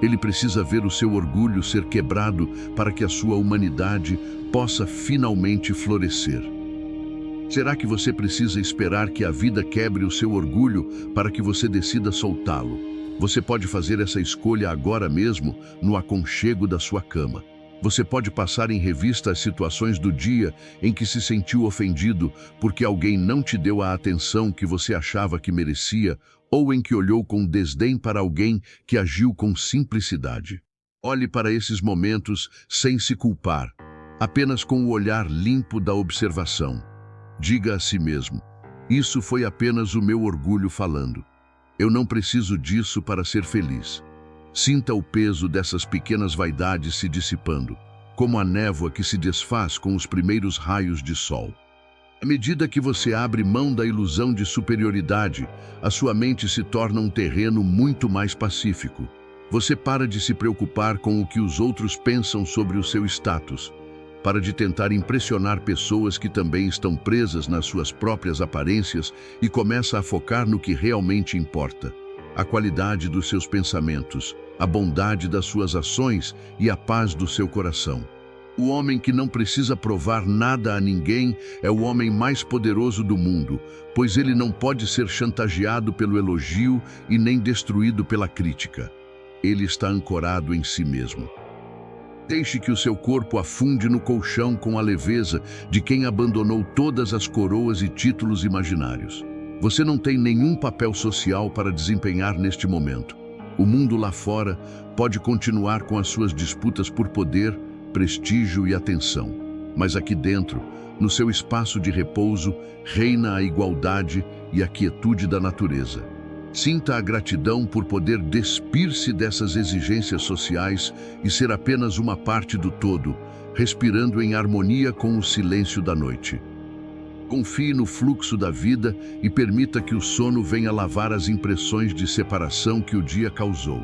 Ele precisa ver o seu orgulho ser quebrado para que a sua humanidade possa finalmente florescer. Será que você precisa esperar que a vida quebre o seu orgulho para que você decida soltá-lo? Você pode fazer essa escolha agora mesmo, no aconchego da sua cama. Você pode passar em revista as situações do dia em que se sentiu ofendido porque alguém não te deu a atenção que você achava que merecia ou em que olhou com desdém para alguém que agiu com simplicidade. Olhe para esses momentos sem se culpar, apenas com o olhar limpo da observação. Diga a si mesmo: isso foi apenas o meu orgulho falando. Eu não preciso disso para ser feliz. Sinta o peso dessas pequenas vaidades se dissipando, como a névoa que se desfaz com os primeiros raios de sol. À medida que você abre mão da ilusão de superioridade, a sua mente se torna um terreno muito mais pacífico. Você para de se preocupar com o que os outros pensam sobre o seu status. Para de tentar impressionar pessoas que também estão presas nas suas próprias aparências e começa a focar no que realmente importa: a qualidade dos seus pensamentos, a bondade das suas ações e a paz do seu coração. O homem que não precisa provar nada a ninguém é o homem mais poderoso do mundo, pois ele não pode ser chantageado pelo elogio e nem destruído pela crítica. Ele está ancorado em si mesmo. Deixe que o seu corpo afunde no colchão com a leveza de quem abandonou todas as coroas e títulos imaginários. Você não tem nenhum papel social para desempenhar neste momento. O mundo lá fora pode continuar com as suas disputas por poder, prestígio e atenção. Mas aqui dentro, no seu espaço de repouso, reina a igualdade e a quietude da natureza. Sinta a gratidão por poder despir-se dessas exigências sociais e ser apenas uma parte do todo, respirando em harmonia com o silêncio da noite. Confie no fluxo da vida e permita que o sono venha lavar as impressões de separação que o dia causou.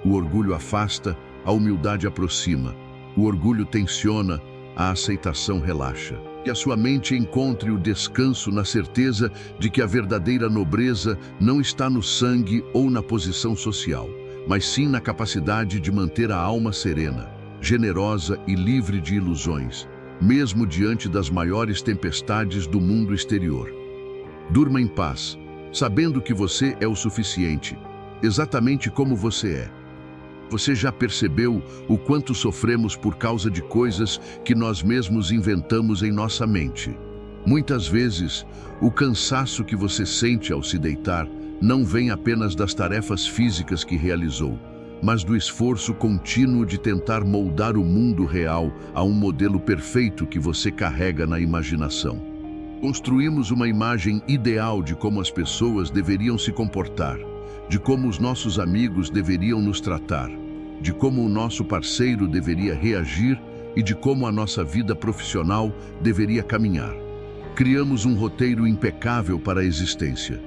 O orgulho afasta, a humildade aproxima. O orgulho tensiona, a aceitação relaxa. Que a sua mente encontre o descanso na certeza de que a verdadeira nobreza não está no sangue ou na posição social, mas sim na capacidade de manter a alma serena, generosa e livre de ilusões, mesmo diante das maiores tempestades do mundo exterior. Durma em paz, sabendo que você é o suficiente, exatamente como você é. Você já percebeu o quanto sofremos por causa de coisas que nós mesmos inventamos em nossa mente? Muitas vezes, o cansaço que você sente ao se deitar não vem apenas das tarefas físicas que realizou, mas do esforço contínuo de tentar moldar o mundo real a um modelo perfeito que você carrega na imaginação. Construímos uma imagem ideal de como as pessoas deveriam se comportar, de como os nossos amigos deveriam nos tratar, de como o nosso parceiro deveria reagir e de como a nossa vida profissional deveria caminhar. Criamos um roteiro impecável para a existência.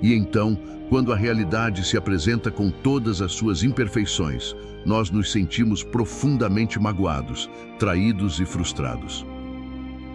E então, quando a realidade se apresenta com todas as suas imperfeições, nós nos sentimos profundamente magoados, traídos e frustrados.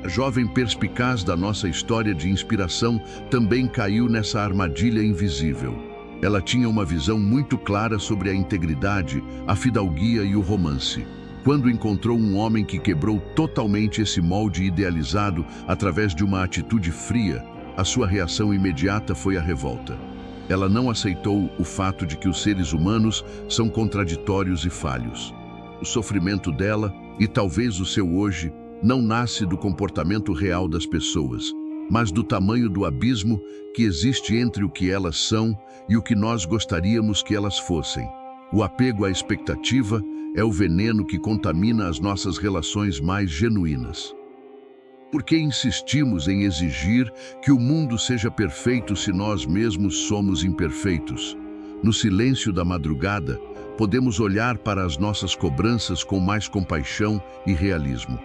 A jovem perspicaz da nossa história de inspiração também caiu nessa armadilha invisível. Ela tinha uma visão muito clara sobre a integridade, a fidalguia e o romance. Quando encontrou um homem que quebrou totalmente esse molde idealizado através de uma atitude fria, a sua reação imediata foi a revolta. Ela não aceitou o fato de que os seres humanos são contraditórios e falhos. O sofrimento dela, e talvez o seu hoje, não nasce do comportamento real das pessoas, mas do tamanho do abismo que existe entre o que elas são e o que nós gostaríamos que elas fossem. O apego à expectativa é o veneno que contamina as nossas relações mais genuínas. Por que insistimos em exigir que o mundo seja perfeito se nós mesmos somos imperfeitos? No silêncio da madrugada, podemos olhar para as nossas cobranças com mais compaixão e realismo.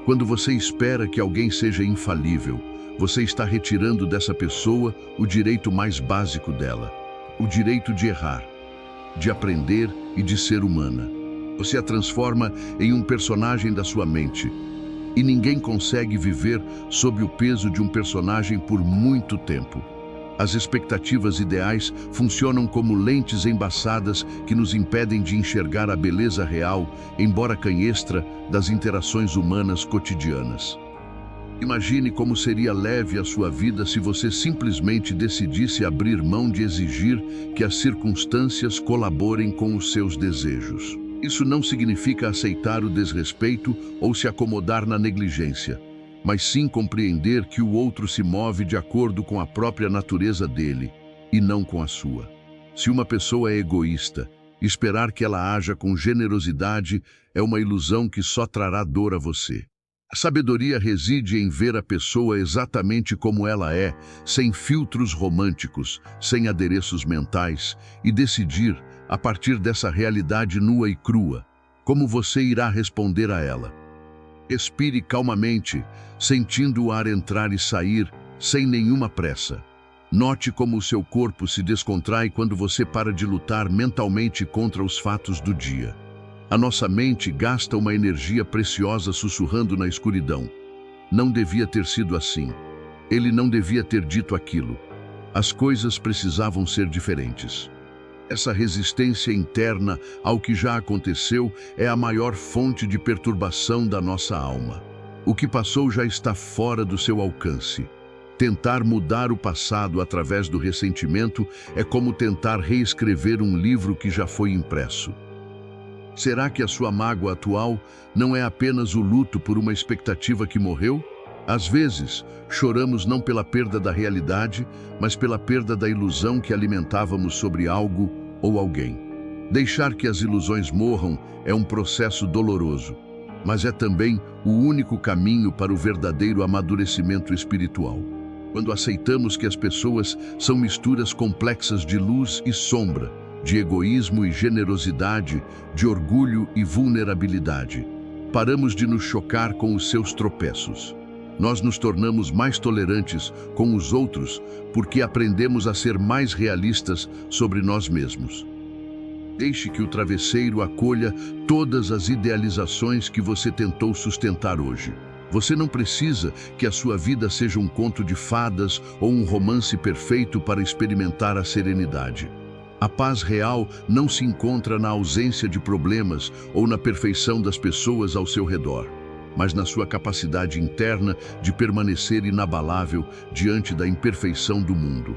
Quando você espera que alguém seja infalível, você está retirando dessa pessoa o direito mais básico dela, o direito de errar, de aprender e de ser humana. Você a transforma em um personagem da sua mente, e ninguém consegue viver sob o peso de um personagem por muito tempo. As expectativas ideais funcionam como lentes embaçadas que nos impedem de enxergar a beleza real, embora canhestra, das interações humanas cotidianas. Imagine como seria leve a sua vida se você simplesmente decidisse abrir mão de exigir que as circunstâncias colaborem com os seus desejos. Isso não significa aceitar o desrespeito ou se acomodar na negligência, mas sim compreender que o outro se move de acordo com a própria natureza dele e não com a sua. Se uma pessoa é egoísta, esperar que ela haja com generosidade é uma ilusão que só trará dor a você. A sabedoria reside em ver a pessoa exatamente como ela é, sem filtros românticos, sem adereços mentais, e decidir, a partir dessa realidade nua e crua, como você irá responder a ela. Respire calmamente, sentindo o ar entrar e sair, sem nenhuma pressa. Note como o seu corpo se descontrai quando você para de lutar mentalmente contra os fatos do dia. A nossa mente gasta uma energia preciosa sussurrando na escuridão. Não devia ter sido assim. Ele não devia ter dito aquilo. As coisas precisavam ser diferentes. Essa resistência interna ao que já aconteceu é a maior fonte de perturbação da nossa alma. O que passou já está fora do seu alcance. Tentar mudar o passado através do ressentimento é como tentar reescrever um livro que já foi impresso. Será que a sua mágoa atual não é apenas o luto por uma expectativa que morreu? Às vezes, choramos não pela perda da realidade, mas pela perda da ilusão que alimentávamos sobre algo ou alguém. Deixar que as ilusões morram é um processo doloroso, mas é também o único caminho para o verdadeiro amadurecimento espiritual. Quando aceitamos que as pessoas são misturas complexas de luz e sombra, de egoísmo e generosidade, de orgulho e vulnerabilidade, paramos de nos chocar com os seus tropeços. Nós nos tornamos mais tolerantes com os outros porque aprendemos a ser mais realistas sobre nós mesmos. Deixe que o travesseiro acolha todas as idealizações que você tentou sustentar hoje. Você não precisa que a sua vida seja um conto de fadas ou um romance perfeito para experimentar a serenidade. A paz real não se encontra na ausência de problemas ou na perfeição das pessoas ao seu redor, mas na sua capacidade interna de permanecer inabalável diante da imperfeição do mundo.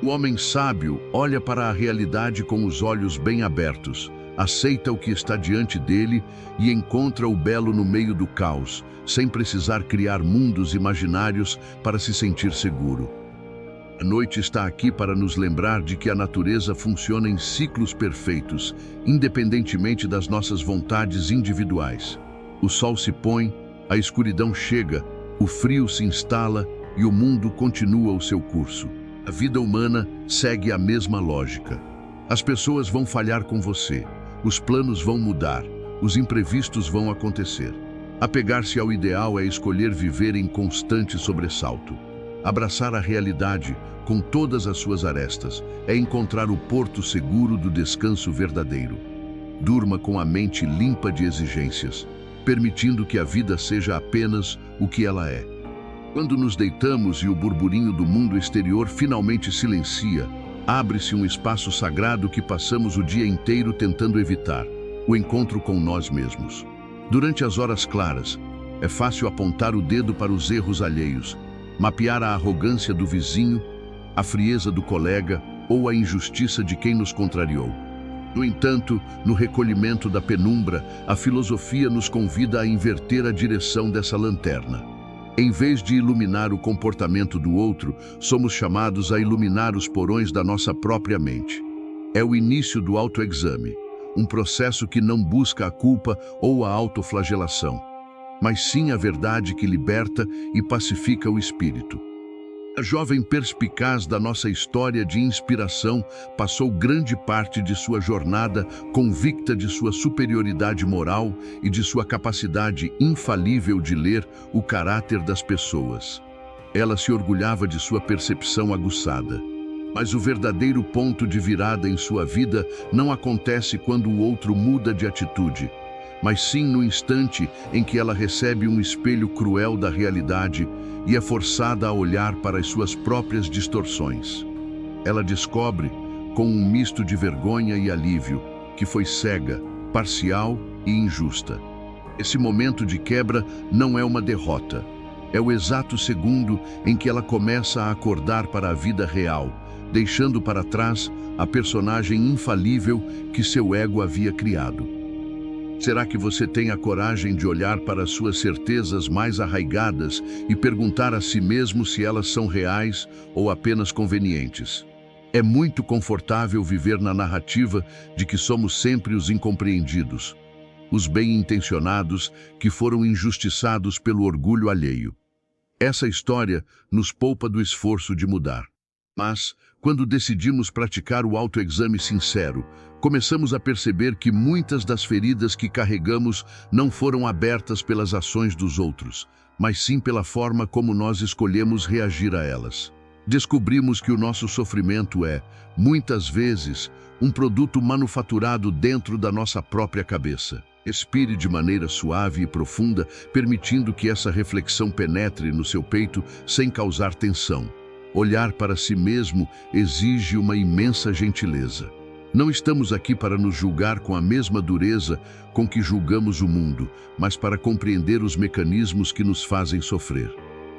O homem sábio olha para a realidade com os olhos bem abertos, aceita o que está diante dele e encontra o belo no meio do caos, sem precisar criar mundos imaginários para se sentir seguro. A noite está aqui para nos lembrar de que a natureza funciona em ciclos perfeitos, independentemente das nossas vontades individuais. O sol se põe, a escuridão chega, o frio se instala e o mundo continua o seu curso. A vida humana segue a mesma lógica. As pessoas vão falhar com você, os planos vão mudar, os imprevistos vão acontecer. Apegar-se ao ideal é escolher viver em constante sobressalto. Abraçar a realidade, com todas as suas arestas, é encontrar o porto seguro do descanso verdadeiro. Durma com a mente limpa de exigências, permitindo que a vida seja apenas o que ela é. Quando nos deitamos e o burburinho do mundo exterior finalmente silencia, abre-se um espaço sagrado que passamos o dia inteiro tentando evitar, o encontro com nós mesmos. Durante as horas claras, é fácil apontar o dedo para os erros alheios, mapear a arrogância do vizinho, a frieza do colega ou a injustiça de quem nos contrariou. No entanto, no recolhimento da penumbra, a filosofia nos convida a inverter a direção dessa lanterna. Em vez de iluminar o comportamento do outro, somos chamados a iluminar os porões da nossa própria mente. É o início do autoexame, um processo que não busca a culpa ou a autoflagelação, mas sim a verdade que liberta e pacifica o espírito. A jovem perspicaz da nossa história de inspiração passou grande parte de sua jornada convicta de sua superioridade moral e de sua capacidade infalível de ler o caráter das pessoas. Ela se orgulhava de sua percepção aguçada. Mas o verdadeiro ponto de virada em sua vida não acontece quando o outro muda de atitude, mas sim no instante em que ela recebe um espelho cruel da realidade e é forçada a olhar para as suas próprias distorções. ela descobre, com um misto de vergonha e alívio, que foi cega, parcial e injusta. Esse momento de quebra não é uma derrota. É o exato segundo em que ela começa a acordar para a vida real, deixando para trás a personagem infalível que seu ego havia criado. Será que você tem a coragem de olhar para as suas certezas mais arraigadas e perguntar a si mesmo se elas são reais ou apenas convenientes? É muito confortável viver na narrativa de que somos sempre os incompreendidos, os bem-intencionados que foram injustiçados pelo orgulho alheio. Essa história nos poupa do esforço de mudar. Mas, quando decidimos praticar o autoexame sincero, começamos a perceber que muitas das feridas que carregamos não foram abertas pelas ações dos outros, mas sim pela forma como nós escolhemos reagir a elas. Descobrimos que o nosso sofrimento é, muitas vezes, um produto manufaturado dentro da nossa própria cabeça. Respire de maneira suave e profunda, permitindo que essa reflexão penetre no seu peito sem causar tensão. Olhar para si mesmo exige uma imensa gentileza. Não estamos aqui para nos julgar com a mesma dureza com que julgamos o mundo, mas para compreender os mecanismos que nos fazem sofrer.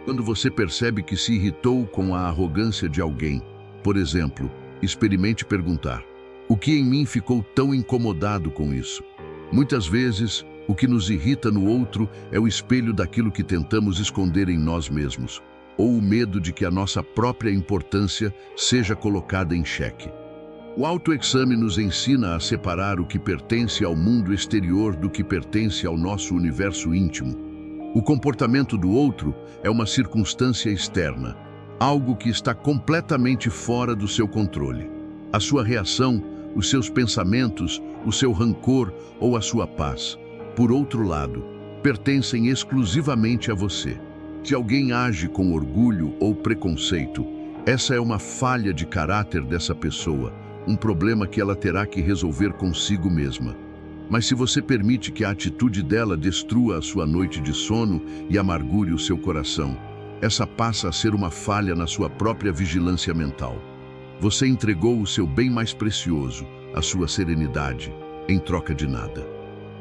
Quando você percebe que se irritou com a arrogância de alguém, por exemplo, experimente perguntar: o que em mim ficou tão incomodado com isso? Muitas vezes, o que nos irrita no outro é o espelho daquilo que tentamos esconder em nós mesmos, ou o medo de que a nossa própria importância seja colocada em xeque. O autoexame nos ensina a separar o que pertence ao mundo exterior do que pertence ao nosso universo íntimo. O comportamento do outro é uma circunstância externa, algo que está completamente fora do seu controle. A sua reação, os seus pensamentos, o seu rancor ou a sua paz, por outro lado, pertencem exclusivamente a você. Se alguém age com orgulho ou preconceito, essa é uma falha de caráter dessa pessoa, um problema que ela terá que resolver consigo mesma. Mas se você permite que a atitude dela destrua a sua noite de sono e amargure o seu coração, essa passa a ser uma falha na sua própria vigilância mental. Você entregou o seu bem mais precioso, a sua serenidade, em troca de nada.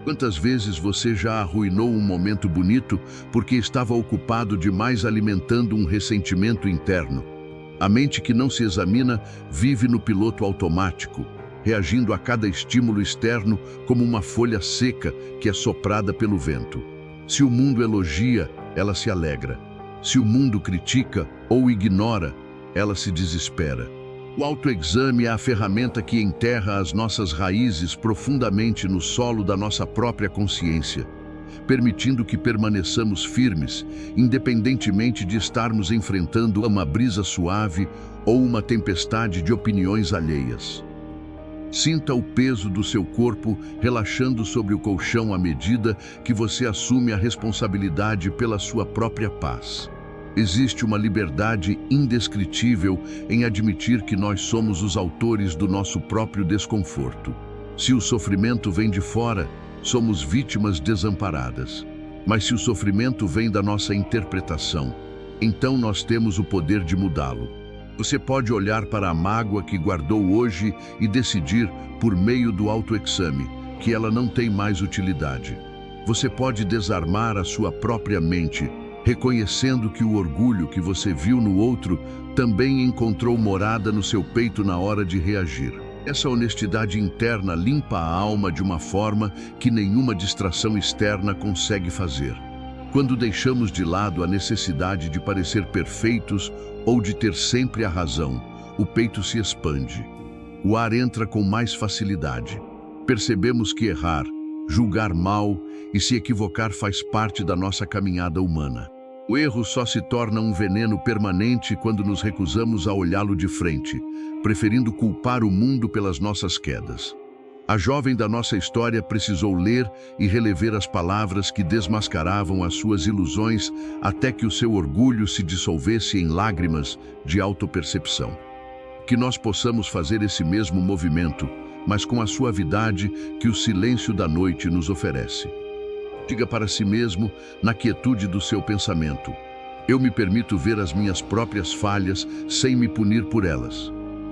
Quantas vezes você já arruinou um momento bonito porque estava ocupado demais alimentando um ressentimento interno? A mente que não se examina vive no piloto automático, reagindo a cada estímulo externo como uma folha seca que é soprada pelo vento. Se o mundo elogia, ela se alegra. Se o mundo critica ou ignora, ela se desespera. O autoexame é a ferramenta que enterra as nossas raízes profundamente no solo da nossa própria consciência, permitindo que permaneçamos firmes, independentemente de estarmos enfrentando uma brisa suave ou uma tempestade de opiniões alheias. Sinta o peso do seu corpo relaxando sobre o colchão à medida que você assume a responsabilidade pela sua própria paz. Existe uma liberdade indescritível em admitir que nós somos os autores do nosso próprio desconforto. Se o sofrimento vem de fora, somos vítimas desamparadas. Mas se o sofrimento vem da nossa interpretação, então nós temos o poder de mudá-lo. Você pode olhar para a mágoa que guardou hoje e decidir, por meio do autoexame, que ela não tem mais utilidade. Você pode desarmar a sua própria mente, reconhecendo que o orgulho que você viu no outro também encontrou morada no seu peito na hora de reagir. Essa honestidade interna limpa a alma de uma forma que nenhuma distração externa consegue fazer. Quando deixamos de lado a necessidade de parecer perfeitos ou de ter sempre a razão, o peito se expande. O ar entra com mais facilidade. Percebemos que errar, julgar mal e se equivocar faz parte da nossa caminhada humana. O erro só se torna um veneno permanente quando nos recusamos a olhá-lo de frente, preferindo culpar o mundo pelas nossas quedas. A jovem da nossa história precisou ler e relever as palavras que desmascaravam as suas ilusões até que o seu orgulho se dissolvesse em lágrimas de autopercepção. Que nós possamos fazer esse mesmo movimento, mas com a suavidade que o silêncio da noite nos oferece. Diga para si mesmo, na quietude do seu pensamento: eu me permito ver as minhas próprias falhas sem me punir por elas.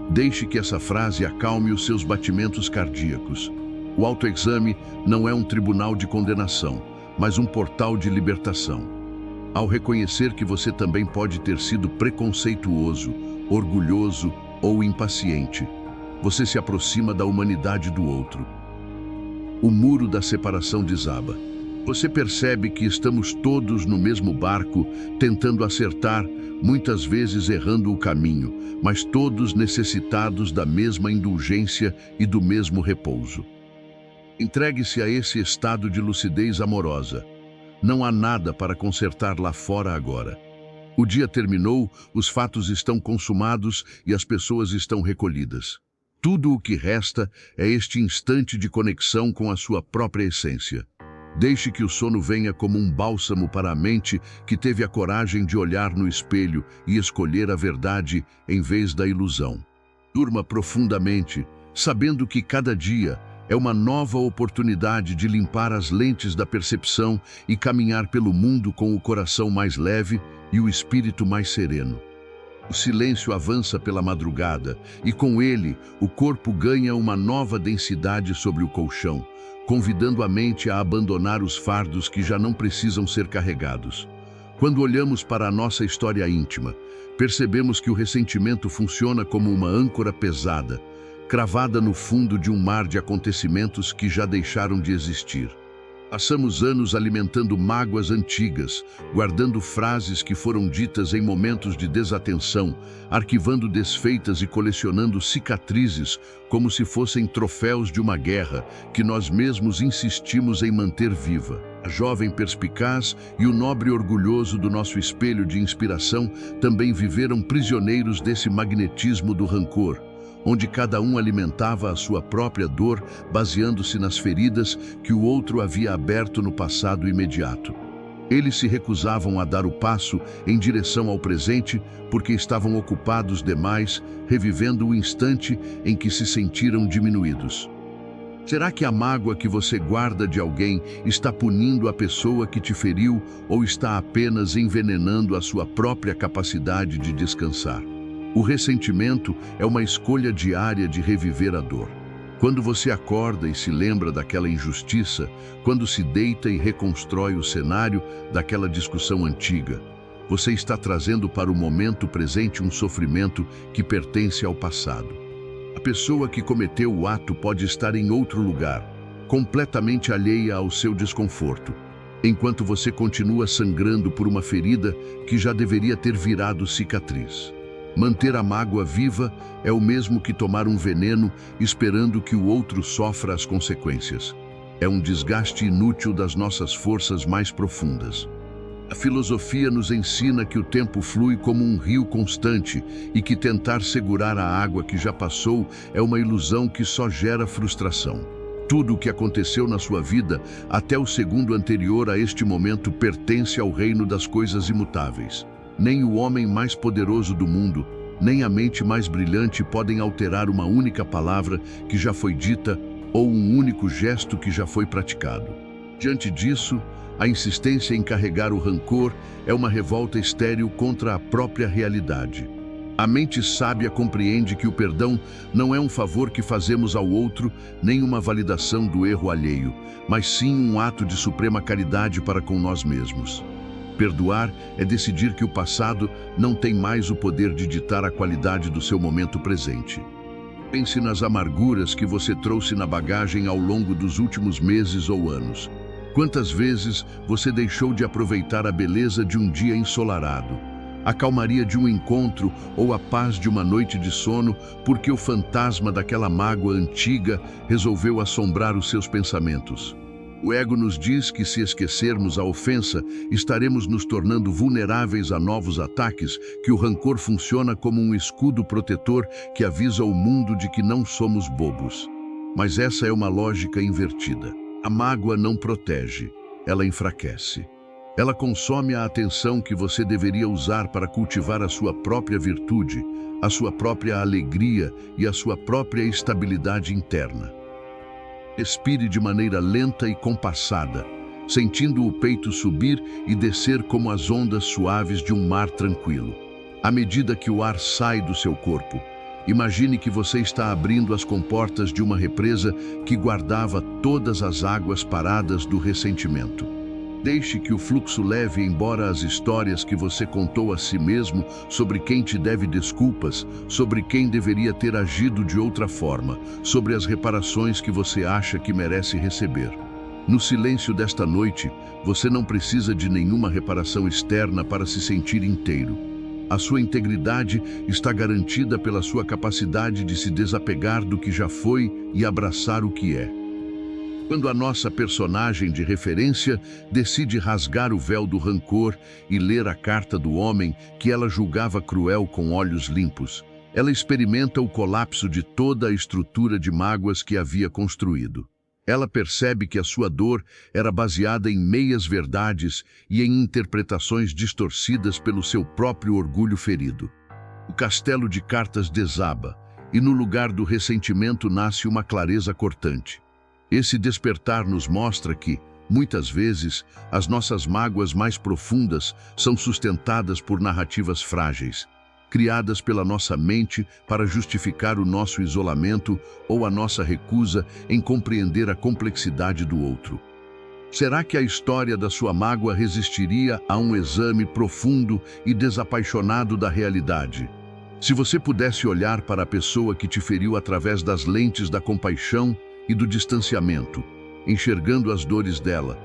Deixe que essa frase acalme os seus batimentos cardíacos. O autoexame não é um tribunal de condenação, mas um portal de libertação. Ao reconhecer que você também pode ter sido preconceituoso, orgulhoso ou impaciente, você se aproxima da humanidade do outro. O muro da separação desaba. Você percebe que estamos todos no mesmo barco, tentando acertar, muitas vezes errando o caminho, mas todos necessitados da mesma indulgência e do mesmo repouso. Entregue-se a esse estado de lucidez amorosa. Não há nada para consertar lá fora agora. O dia terminou, os fatos estão consumados e as pessoas estão recolhidas. Tudo o que resta é este instante de conexão com a sua própria essência. Deixe que o sono venha como um bálsamo para a mente que teve a coragem de olhar no espelho e escolher a verdade em vez da ilusão. Durma profundamente, sabendo que cada dia é uma nova oportunidade de limpar as lentes da percepção e caminhar pelo mundo com o coração mais leve e o espírito mais sereno. O silêncio avança pela madrugada e, com ele, o corpo ganha uma nova densidade sobre o colchão, convidando a mente a abandonar os fardos que já não precisam ser carregados. Quando olhamos para a nossa história íntima, percebemos que o ressentimento funciona como uma âncora pesada, cravada no fundo de um mar de acontecimentos que já deixaram de existir. Passamos anos alimentando mágoas antigas, guardando frases que foram ditas em momentos de desatenção, arquivando desfeitas e colecionando cicatrizes como se fossem troféus de uma guerra que nós mesmos insistimos em manter viva. A jovem perspicaz e o nobre orgulhoso do nosso espelho de inspiração também viveram prisioneiros desse magnetismo do rancor, onde cada um alimentava a sua própria dor, baseando-se nas feridas que o outro havia aberto no passado imediato. Eles se recusavam a dar o passo em direção ao presente porque estavam ocupados demais, revivendo o instante em que se sentiram diminuídos. Será que a mágoa que você guarda de alguém está punindo a pessoa que te feriu ou está apenas envenenando a sua própria capacidade de descansar? O ressentimento é uma escolha diária de reviver a dor. Quando você acorda e se lembra daquela injustiça, quando se deita e reconstrói o cenário daquela discussão antiga, você está trazendo para o momento presente um sofrimento que pertence ao passado. A pessoa que cometeu o ato pode estar em outro lugar, completamente alheia ao seu desconforto, enquanto você continua sangrando por uma ferida que já deveria ter virado cicatriz. Manter a mágoa viva é o mesmo que tomar um veneno esperando que o outro sofra as consequências. É um desgaste inútil das nossas forças mais profundas. A filosofia nos ensina que o tempo flui como um rio constante e que tentar segurar a água que já passou é uma ilusão que só gera frustração. Tudo o que aconteceu na sua vida até o segundo anterior a este momento pertence ao reino das coisas imutáveis. Nem o homem mais poderoso do mundo, nem a mente mais brilhante podem alterar uma única palavra que já foi dita ou um único gesto que já foi praticado. Diante disso, a insistência em carregar o rancor é uma revolta estéril contra a própria realidade. A mente sábia compreende que o perdão não é um favor que fazemos ao outro, nem uma validação do erro alheio, mas sim um ato de suprema caridade para com nós mesmos. Perdoar é decidir que o passado não tem mais o poder de ditar a qualidade do seu momento presente. Pense nas amarguras que você trouxe na bagagem ao longo dos últimos meses ou anos. Quantas vezes você deixou de aproveitar a beleza de um dia ensolarado, a calmaria de um encontro ou a paz de uma noite de sono porque o fantasma daquela mágoa antiga resolveu assombrar os seus pensamentos? O ego nos diz que se esquecermos a ofensa, estaremos nos tornando vulneráveis a novos ataques, que o rancor funciona como um escudo protetor que avisa o mundo de que não somos bobos. Mas essa é uma lógica invertida. A mágoa não protege, ela enfraquece. Ela consome a atenção que você deveria usar para cultivar a sua própria virtude, a sua própria alegria e a sua própria estabilidade interna. Respire de maneira lenta e compassada, sentindo o peito subir e descer como as ondas suaves de um mar tranquilo. À medida que o ar sai do seu corpo, Imagine que você está abrindo as comportas de uma represa que guardava todas as águas paradas do ressentimento. Deixe que o fluxo leve embora as histórias que você contou a si mesmo sobre quem te deve desculpas, sobre quem deveria ter agido de outra forma, sobre as reparações que você acha que merece receber. No silêncio desta noite, você não precisa de nenhuma reparação externa para se sentir inteiro. A sua integridade está garantida pela sua capacidade de se desapegar do que já foi e abraçar o que é. Quando a nossa personagem de referência decide rasgar o véu do rancor e ler a carta do homem que ela julgava cruel com olhos limpos, ela experimenta o colapso de toda a estrutura de mágoas que havia construído. Ela percebe que a sua dor era baseada em meias-verdades e em interpretações distorcidas pelo seu próprio orgulho ferido. O castelo de cartas desaba, e no lugar do ressentimento nasce uma clareza cortante. Esse despertar nos mostra que, muitas vezes, as nossas mágoas mais profundas são sustentadas por narrativas frágeis, criadas pela nossa mente para justificar o nosso isolamento ou a nossa recusa em compreender a complexidade do outro. Será que a história da sua mágoa resistiria a um exame profundo e desapaixonado da realidade? Se você pudesse olhar para a pessoa que te feriu através das lentes da compaixão e do distanciamento, enxergando as dores dela,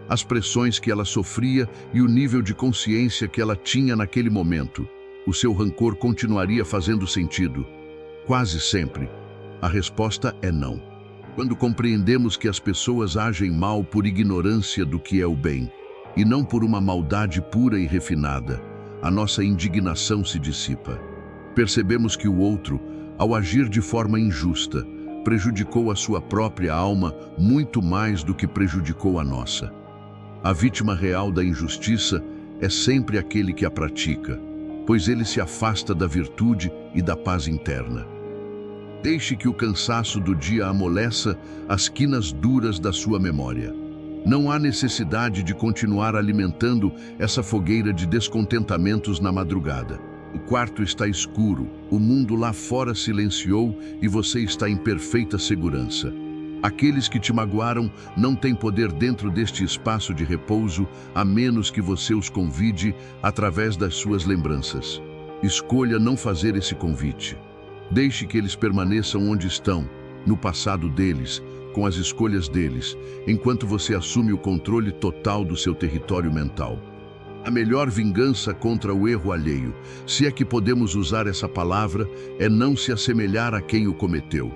as pressões que ela sofria e o nível de consciência que ela tinha naquele momento, o seu rancor continuaria fazendo sentido? Quase sempre. A resposta é não. Quando compreendemos que as pessoas agem mal por ignorância do que é o bem, e não por uma maldade pura e refinada, a nossa indignação se dissipa. Percebemos que o outro, ao agir de forma injusta, prejudicou a sua própria alma muito mais do que prejudicou a nossa. A vítima real da injustiça é sempre aquele que a pratica, pois ele se afasta da virtude e da paz interna. Deixe que o cansaço do dia amoleça as quinas duras da sua memória. Não há necessidade de continuar alimentando essa fogueira de descontentamentos na madrugada. O quarto está escuro, o mundo lá fora silenciou e você está em perfeita segurança. Aqueles que te magoaram não têm poder dentro deste espaço de repouso, a menos que você os convide através das suas lembranças. Escolha não fazer esse convite. Deixe que eles permaneçam onde estão, no passado deles, com as escolhas deles, enquanto você assume o controle total do seu território mental. A melhor vingança contra o erro alheio, se é que podemos usar essa palavra, é não se assemelhar a quem o cometeu.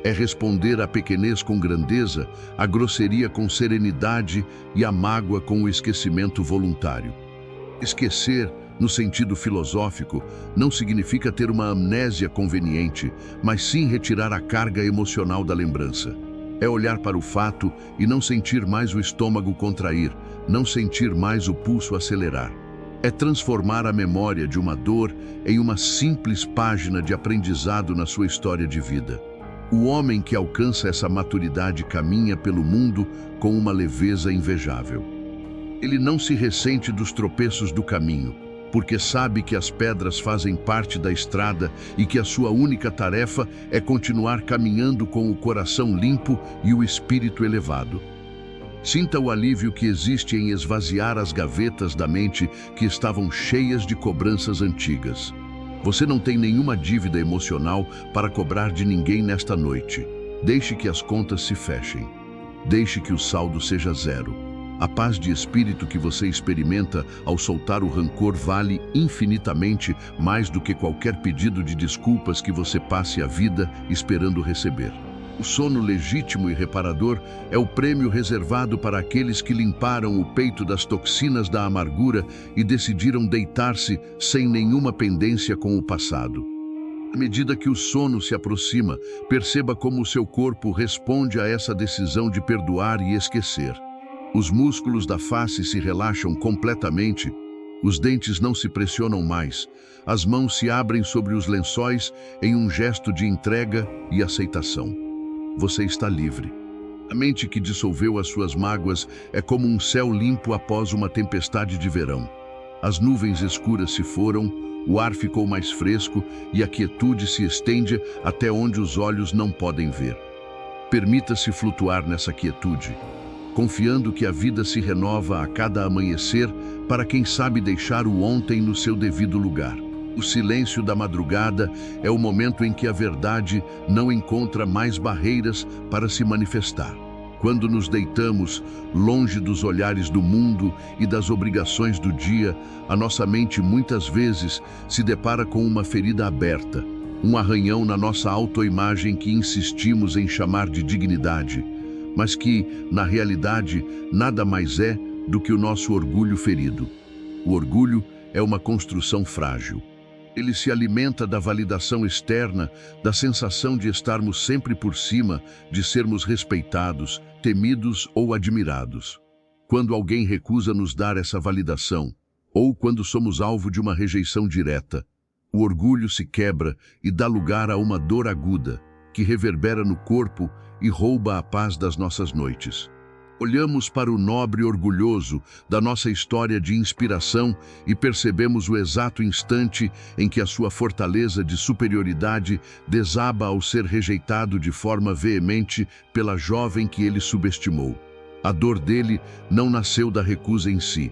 É responder à pequenez com grandeza, à grosseria com serenidade e à mágoa com o esquecimento voluntário. Esquecer, no sentido filosófico, não significa ter uma amnésia conveniente, mas sim retirar a carga emocional da lembrança. É olhar para o fato e não sentir mais o estômago contrair, não sentir mais o pulso acelerar. É transformar a memória de uma dor em uma simples página de aprendizado na sua história de vida. O homem que alcança essa maturidade caminha pelo mundo com uma leveza invejável. Ele não se ressente dos tropeços do caminho, porque sabe que as pedras fazem parte da estrada e que a sua única tarefa é continuar caminhando com o coração limpo e o espírito elevado. Sinta o alívio que existe em esvaziar as gavetas da mente que estavam cheias de cobranças antigas. Você não tem nenhuma dívida emocional para cobrar de ninguém nesta noite. Deixe que as contas se fechem. Deixe que o saldo seja zero. A paz de espírito que você experimenta ao soltar o rancor vale infinitamente mais do que qualquer pedido de desculpas que você passe a vida esperando receber. O sono legítimo e reparador é o prêmio reservado para aqueles que limparam o peito das toxinas da amargura e decidiram deitar-se sem nenhuma pendência com o passado. À medida que o sono se aproxima, perceba como o seu corpo responde a essa decisão de perdoar e esquecer. Os músculos da face se relaxam completamente, os dentes não se pressionam mais, as mãos se abrem sobre os lençóis em um gesto de entrega e aceitação. Você está livre. A mente que dissolveu as suas mágoas é como um céu limpo após uma tempestade de verão. As nuvens escuras se foram, O ar ficou mais fresco e a quietude se estende até onde os olhos não podem ver. Permita-se flutuar nessa quietude, confiando que a vida se renova a cada amanhecer para quem sabe deixar o ontem no seu devido lugar. O silêncio da madrugada é o momento em que a verdade não encontra mais barreiras para se manifestar. Quando nos deitamos, longe dos olhares do mundo e das obrigações do dia, a nossa mente muitas vezes se depara com uma ferida aberta, um arranhão na nossa autoimagem que insistimos em chamar de dignidade, mas que, na realidade, nada mais é do que o nosso orgulho ferido. O orgulho é uma construção frágil. Ele se alimenta da validação externa, da sensação de estarmos sempre por cima, de sermos respeitados, temidos ou admirados. Quando alguém recusa nos dar essa validação, ou quando somos alvo de uma rejeição direta, o orgulho se quebra e dá lugar a uma dor aguda, que reverbera no corpo e rouba a paz das nossas noites. Olhamos para o nobre orgulhoso da nossa história de inspiração e percebemos o exato instante em que a sua fortaleza de superioridade desaba ao ser rejeitado de forma veemente pela jovem que ele subestimou. A dor dele não nasceu da recusa em si,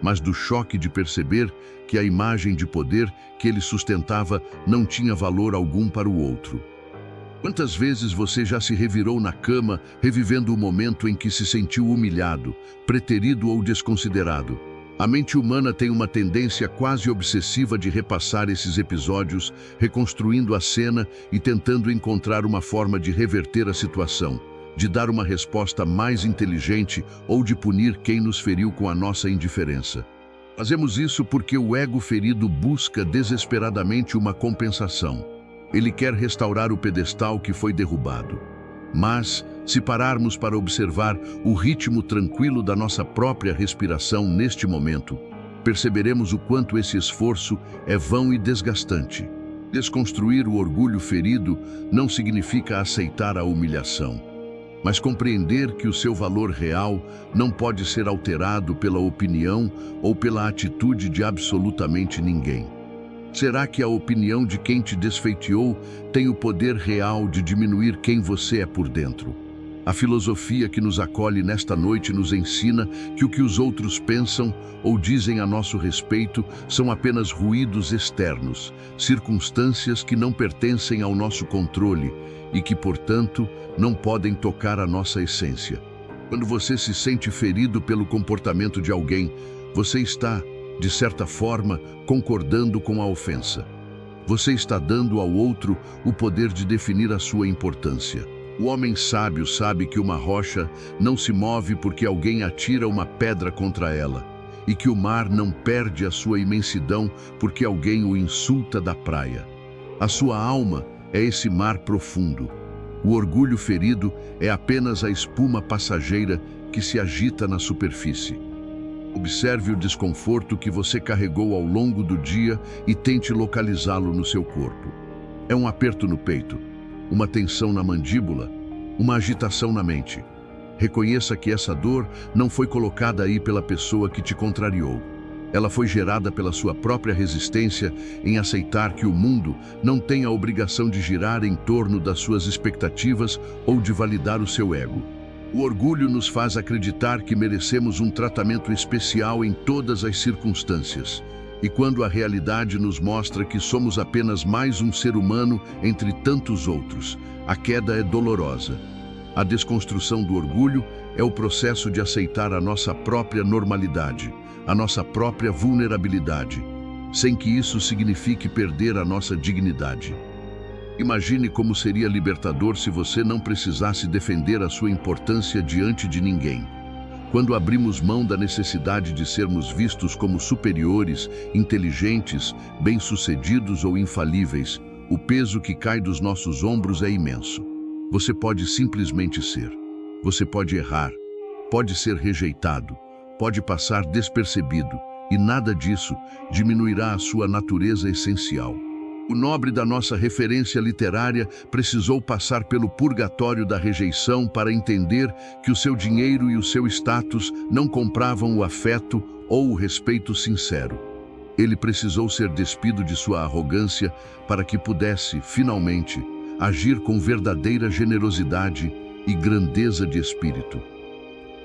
mas do choque de perceber que a imagem de poder que ele sustentava não tinha valor algum para o outro. Quantas vezes você já se revirou na cama, revivendo o momento em que se sentiu humilhado, preterido ou desconsiderado? A mente humana tem uma tendência quase obsessiva de repassar esses episódios, reconstruindo a cena e tentando encontrar uma forma de reverter a situação, de dar uma resposta mais inteligente ou de punir quem nos feriu com a nossa indiferença. Fazemos isso porque o ego ferido busca desesperadamente uma compensação. Ele quer restaurar o pedestal que foi derrubado. Mas, se pararmos para observar o ritmo tranquilo da nossa própria respiração neste momento, perceberemos o quanto esse esforço é vão e desgastante. Desconstruir o orgulho ferido não significa aceitar a humilhação, mas compreender que o seu valor real não pode ser alterado pela opinião ou pela atitude de absolutamente ninguém. Será que a opinião de quem te desfeiteou tem o poder real de diminuir quem você é por dentro? A filosofia que nos acolhe nesta noite nos ensina que o que os outros pensam ou dizem a nosso respeito são apenas ruídos externos, circunstâncias que não pertencem ao nosso controle e que, portanto, não podem tocar a nossa essência. Quando você se sente ferido pelo comportamento de alguém, você está, de certa forma, concordando com a ofensa. Você está dando ao outro o poder de definir a sua importância. O homem sábio sabe que uma rocha não se move porque alguém atira uma pedra contra ela, e que o mar não perde a sua imensidão porque alguém o insulta da praia. A sua alma é esse mar profundo. O orgulho ferido é apenas a espuma passageira que se agita na superfície. Observe o desconforto que você carregou ao longo do dia e tente localizá-lo no seu corpo. É um aperto no peito, uma tensão na mandíbula, uma agitação na mente. Reconheça que essa dor não foi colocada aí pela pessoa que te contrariou. Ela foi gerada pela sua própria resistência em aceitar que o mundo não tem a obrigação de girar em torno das suas expectativas ou de validar o seu ego. O orgulho nos faz acreditar que merecemos um tratamento especial em todas as circunstâncias. E quando a realidade nos mostra que somos apenas mais um ser humano entre tantos outros, a queda é dolorosa. A desconstrução do orgulho é o processo de aceitar a nossa própria normalidade, a nossa própria vulnerabilidade, sem que isso signifique perder a nossa dignidade. Imagine como seria libertador se você não precisasse defender a sua importância diante de ninguém. Quando abrimos mão da necessidade de sermos vistos como superiores, inteligentes, bem-sucedidos ou infalíveis, o peso que cai dos nossos ombros é imenso. Você pode simplesmente ser. Você pode errar, pode ser rejeitado, pode passar despercebido, e nada disso diminuirá a sua natureza essencial. O nobre da nossa referência literária precisou passar pelo purgatório da rejeição para entender que o seu dinheiro e o seu status não compravam o afeto ou o respeito sincero. Ele precisou ser despido de sua arrogância para que pudesse, finalmente, agir com verdadeira generosidade e grandeza de espírito.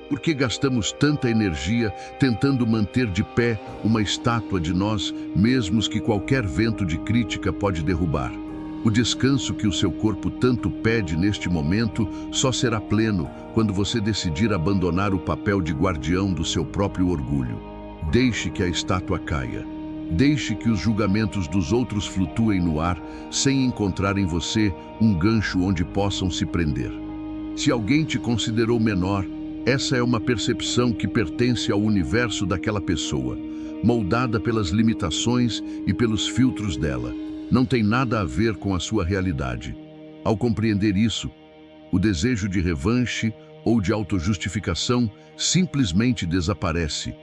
Por que gastamos tanta energia tentando manter de pé uma estátua de nós mesmos que qualquer vento de crítica pode derrubar? O descanso que o seu corpo tanto pede neste momento só será pleno quando você decidir abandonar o papel de guardião do seu próprio orgulho. Deixe que a estátua caia. Deixe que os julgamentos dos outros flutuem no ar sem encontrar em você um gancho onde possam se prender. Se alguém te considerou menor, essa é uma percepção que pertence ao universo daquela pessoa, moldada pelas limitações e pelos filtros dela. Não tem nada a ver com a sua realidade. Ao compreender isso, o desejo de revanche ou de autojustificação simplesmente desaparece,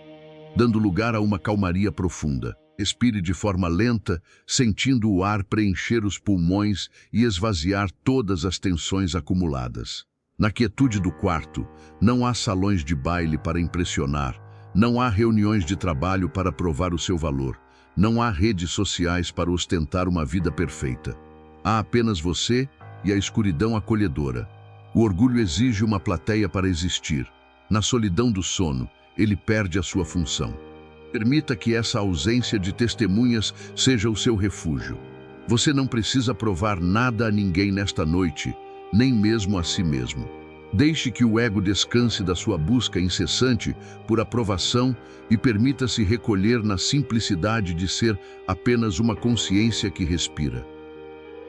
dando lugar a uma calmaria profunda. Respire de forma lenta, sentindo o ar preencher os pulmões e esvaziar todas as tensões acumuladas. Na quietude do quarto, não há salões de baile para impressionar, não há reuniões de trabalho para provar o seu valor, não há redes sociais para ostentar uma vida perfeita. Há apenas você e a escuridão acolhedora. O orgulho exige uma plateia para existir. Na solidão do sono, ele perde a sua função. Permita que essa ausência de testemunhas seja o seu refúgio. Você não precisa provar nada a ninguém nesta noite, nem mesmo a si mesmo. Deixe que o ego descanse da sua busca incessante por aprovação e permita-se recolher na simplicidade de ser apenas uma consciência que respira.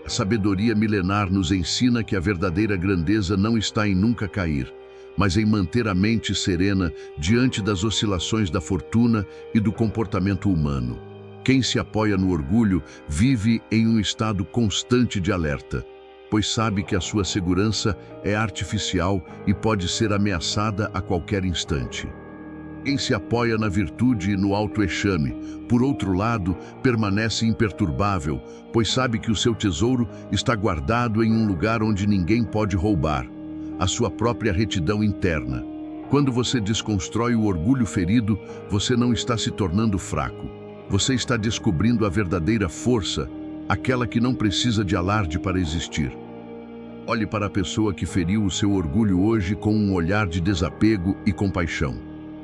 A sabedoria milenar nos ensina que a verdadeira grandeza não está em nunca cair, mas em manter a mente serena diante das oscilações da fortuna e do comportamento humano. Quem se apoia no orgulho vive em um estado constante de alerta, pois sabe que a sua segurança é artificial e pode ser ameaçada a qualquer instante. Quem se apoia na virtude e no autoexame, por outro lado, permanece imperturbável, pois sabe que o seu tesouro está guardado em um lugar onde ninguém pode roubar, a sua própria retidão interna. Quando você desconstrói o orgulho ferido, você não está se tornando fraco. Você está descobrindo a verdadeira força, aquela que não precisa de alarde para existir. Olhe para a pessoa que feriu o seu orgulho hoje com um olhar de desapego e compaixão.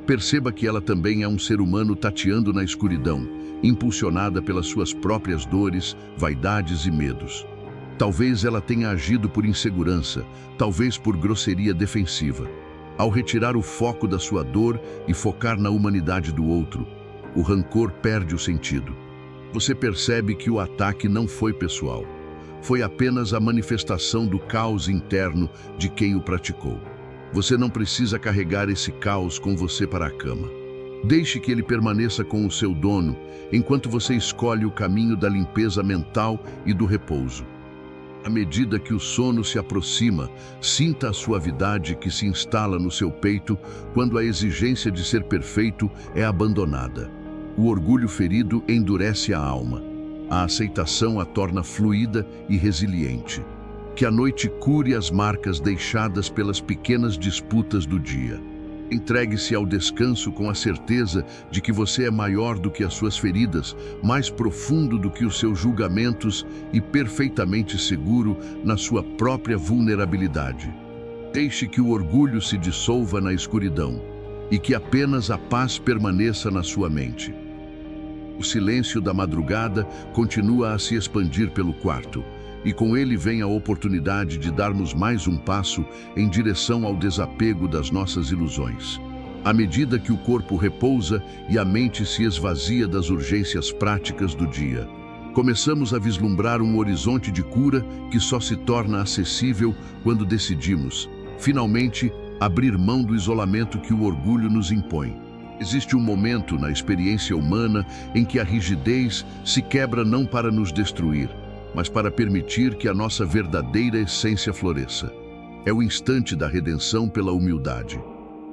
Perceba que ela também é um ser humano tateando na escuridão, impulsionada pelas suas próprias dores, vaidades e medos. Talvez ela tenha agido por insegurança, talvez por grosseria defensiva. Ao retirar o foco da sua dor e focar na humanidade do outro, o rancor perde o sentido. Você percebe que o ataque não foi pessoal. Foi apenas a manifestação do caos interno de quem o praticou. Você não precisa carregar esse caos com você para a cama. Deixe que ele permaneça com o seu dono, enquanto você escolhe o caminho da limpeza mental e do repouso. À medida que o sono se aproxima, sinta a suavidade que se instala no seu peito quando a exigência de ser perfeito é abandonada. O orgulho ferido endurece a alma. A aceitação a torna fluida e resiliente. Que a noite cure as marcas deixadas pelas pequenas disputas do dia. Entregue-se ao descanso com a certeza de que você é maior do que as suas feridas, mais profundo do que os seus julgamentos e perfeitamente seguro na sua própria vulnerabilidade. Deixe que o orgulho se dissolva na escuridão e que apenas a paz permaneça na sua mente. O silêncio da madrugada continua a se expandir pelo quarto, e com ele vem a oportunidade de darmos mais um passo em direção ao desapego das nossas ilusões. À medida que o corpo repousa e a mente se esvazia das urgências práticas do dia, começamos a vislumbrar um horizonte de cura que só se torna acessível quando decidimos, finalmente, abrir mão do isolamento que o orgulho nos impõe. Existe um momento na experiência humana em que a rigidez se quebra não para nos destruir, mas para permitir que a nossa verdadeira essência floresça. É o instante da redenção pela humildade.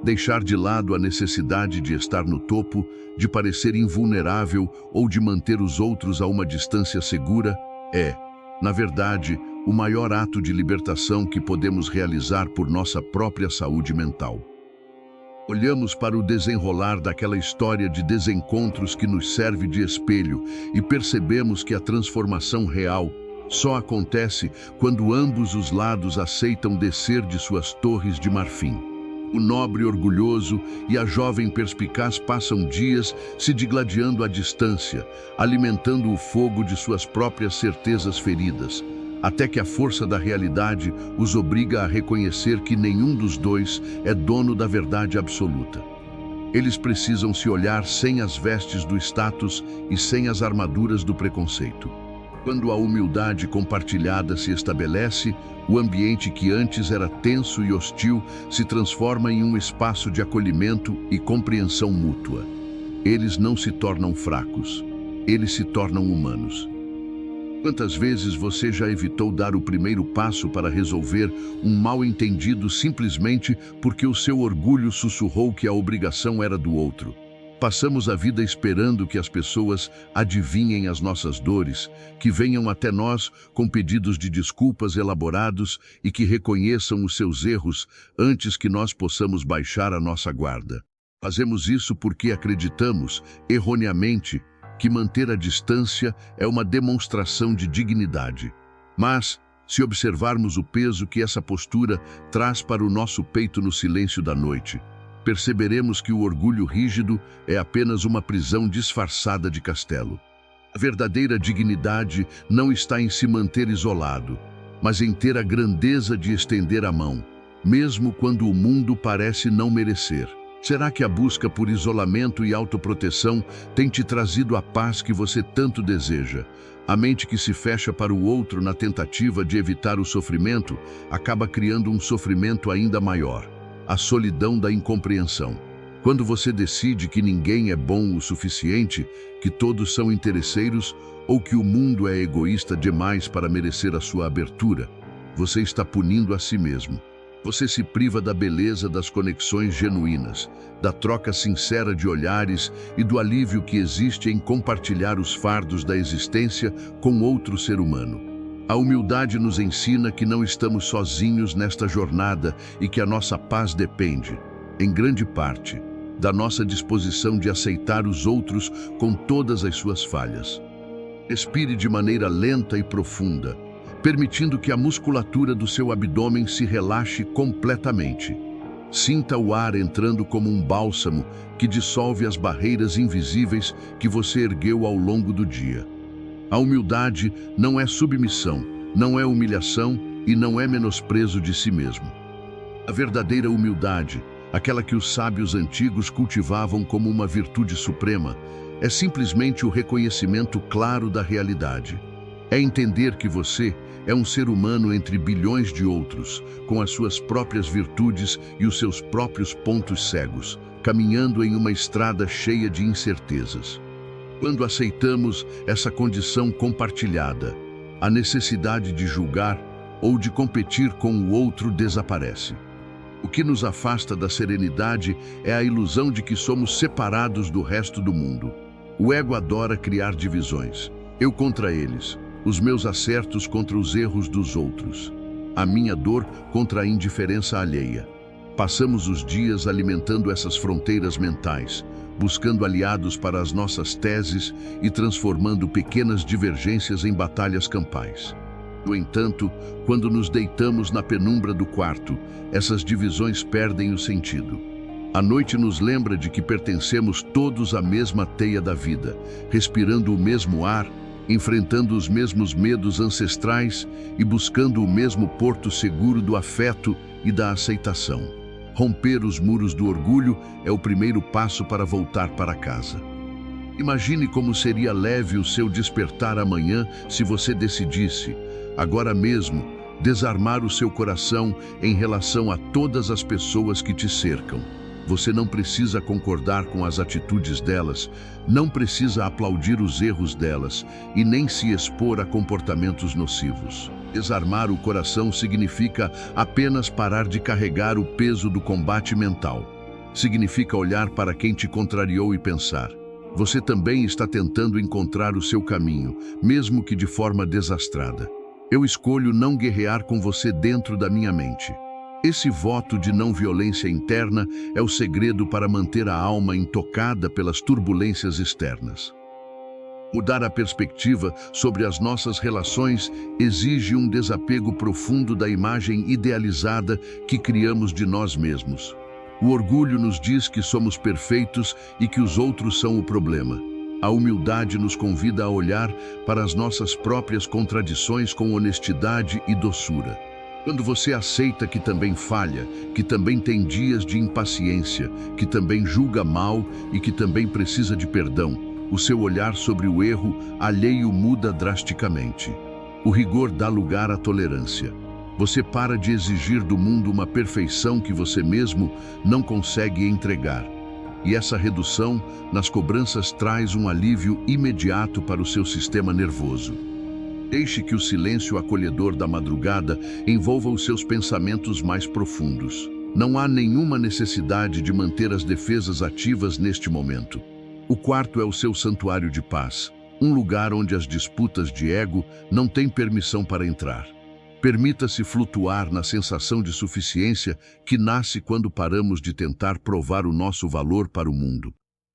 Deixar de lado a necessidade de estar no topo, de parecer invulnerável ou de manter os outros a uma distância segura é, na verdade, o maior ato de libertação que podemos realizar por nossa própria saúde mental. Olhamos para o desenrolar daquela história de desencontros que nos serve de espelho e percebemos que a transformação real só acontece quando ambos os lados aceitam descer de suas torres de marfim. O nobre orgulhoso e a jovem perspicaz passam dias se digladiando à distância, alimentando o fogo de suas próprias certezas feridas, até que a força da realidade os obriga a reconhecer que nenhum dos dois é dono da verdade absoluta. Eles precisam se olhar sem as vestes do status e sem as armaduras do preconceito. Quando a humildade compartilhada se estabelece, o ambiente que antes era tenso e hostil se transforma em um espaço de acolhimento e compreensão mútua. Eles não se tornam fracos, eles se tornam humanos. Quantas vezes você já evitou dar o primeiro passo para resolver um mal-entendido simplesmente porque o seu orgulho sussurrou que a obrigação era do outro? Passamos a vida esperando que as pessoas adivinhem as nossas dores, que venham até nós com pedidos de desculpas elaborados e que reconheçam os seus erros antes que nós possamos baixar a nossa guarda. Fazemos isso porque acreditamos, erroneamente, que manter a distância é uma demonstração de dignidade. Mas, se observarmos o peso que essa postura traz para o nosso peito no silêncio da noite, perceberemos que o orgulho rígido é apenas uma prisão disfarçada de castelo. A verdadeira dignidade não está em se manter isolado, mas em ter a grandeza de estender a mão, mesmo quando o mundo parece não merecer. Será que a busca por isolamento e autoproteção tem te trazido a paz que você tanto deseja? A mente que se fecha para o outro na tentativa de evitar o sofrimento acaba criando um sofrimento ainda maior, a solidão da incompreensão. Quando você decide que ninguém é bom o suficiente, que todos são interesseiros ou que o mundo é egoísta demais para merecer a sua abertura, você está punindo a si mesmo. Você se priva da beleza das conexões genuínas, da troca sincera de olhares e do alívio que existe em compartilhar os fardos da existência com outro ser humano. A humildade nos ensina que não estamos sozinhos nesta jornada e que a nossa paz depende, em grande parte, da nossa disposição de aceitar os outros com todas as suas falhas. Respire de maneira lenta e profunda, permitindo que a musculatura do seu abdômen se relaxe completamente. Sinta o ar entrando como um bálsamo que dissolve as barreiras invisíveis que você ergueu ao longo do dia. A humildade não é submissão, não é humilhação e não é menosprezo de si mesmo. A verdadeira humildade, aquela que os sábios antigos cultivavam como uma virtude suprema, é simplesmente o reconhecimento claro da realidade. É entender que você é um ser humano entre bilhões de outros, com as suas próprias virtudes e os seus próprios pontos cegos, caminhando em uma estrada cheia de incertezas. Quando aceitamos essa condição compartilhada, a necessidade de julgar ou de competir com o outro desaparece. O que nos afasta da serenidade é a ilusão de que somos separados do resto do mundo. O ego adora criar divisões. Eu contra eles, os meus acertos contra os erros dos outros, a minha dor contra a indiferença alheia. Passamos os dias alimentando essas fronteiras mentais, buscando aliados para as nossas teses e transformando pequenas divergências em batalhas campais. No entanto, quando nos deitamos na penumbra do quarto, essas divisões perdem o sentido. A noite nos lembra de que pertencemos todos à mesma teia da vida, respirando o mesmo ar, enfrentando os mesmos medos ancestrais e buscando o mesmo porto seguro do afeto e da aceitação. Romper os muros do orgulho é o primeiro passo para voltar para casa. Imagine como seria leve o seu despertar amanhã se você decidisse, agora mesmo, desarmar o seu coração em relação a todas as pessoas que te cercam. Você não precisa concordar com as atitudes delas, não precisa aplaudir os erros delas e nem se expor a comportamentos nocivos. Desarmar o coração significa apenas parar de carregar o peso do combate mental. Significa olhar para quem te contrariou e pensar: você também está tentando encontrar o seu caminho, mesmo que de forma desastrada. Eu escolho não guerrear com você dentro da minha mente. Esse voto de não violência interna é o segredo para manter a alma intocada pelas turbulências externas. Mudar a perspectiva sobre as nossas relações exige um desapego profundo da imagem idealizada que criamos de nós mesmos. O orgulho nos diz que somos perfeitos e que os outros são o problema. A humildade nos convida a olhar para as nossas próprias contradições com honestidade e doçura. Quando você aceita que também falha, que também tem dias de impaciência, que também julga mal e que também precisa de perdão, o seu olhar sobre o erro alheio muda drasticamente. O rigor dá lugar à tolerância. Você para de exigir do mundo uma perfeição que você mesmo não consegue entregar. E essa redução nas cobranças traz um alívio imediato para o seu sistema nervoso. Deixe que o silêncio acolhedor da madrugada envolva os seus pensamentos mais profundos. Não há nenhuma necessidade de manter as defesas ativas neste momento. O quarto é o seu santuário de paz, um lugar onde as disputas de ego não têm permissão para entrar. Permita-se flutuar na sensação de suficiência que nasce quando paramos de tentar provar o nosso valor para o mundo.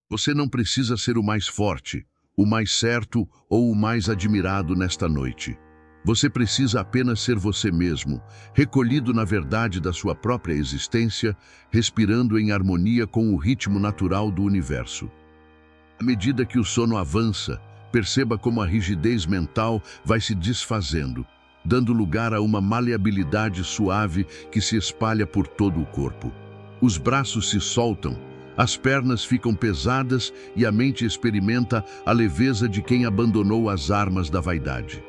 Você não precisa ser o mais forte, o mais certo ou o mais admirado nesta noite. Você precisa apenas ser você mesmo, recolhido na verdade da sua própria existência, respirando em harmonia com o ritmo natural do universo. À medida que o sono avança, perceba como a rigidez mental vai se desfazendo, dando lugar a uma maleabilidade suave que se espalha por todo o corpo. Os braços se soltam, as pernas ficam pesadas e a mente experimenta a leveza de quem abandonou as armas da vaidade.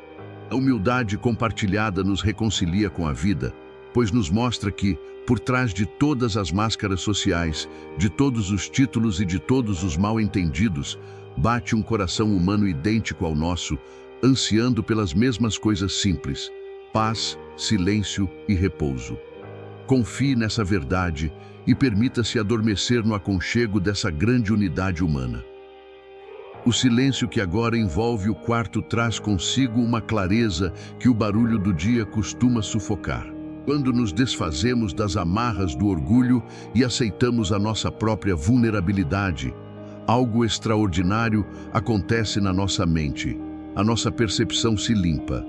A humildade compartilhada nos reconcilia com a vida, pois nos mostra que, por trás de todas as máscaras sociais, de todos os títulos e de todos os mal-entendidos, bate um coração humano idêntico ao nosso, ansiando pelas mesmas coisas simples: paz, silêncio e repouso. Confie nessa verdade e permita-se adormecer no aconchego dessa grande unidade humana. O silêncio que agora envolve o quarto traz consigo uma clareza que o barulho do dia costuma sufocar. Quando nos desfazemos das amarras do orgulho e aceitamos a nossa própria vulnerabilidade, algo extraordinário acontece na nossa mente. A nossa percepção se limpa.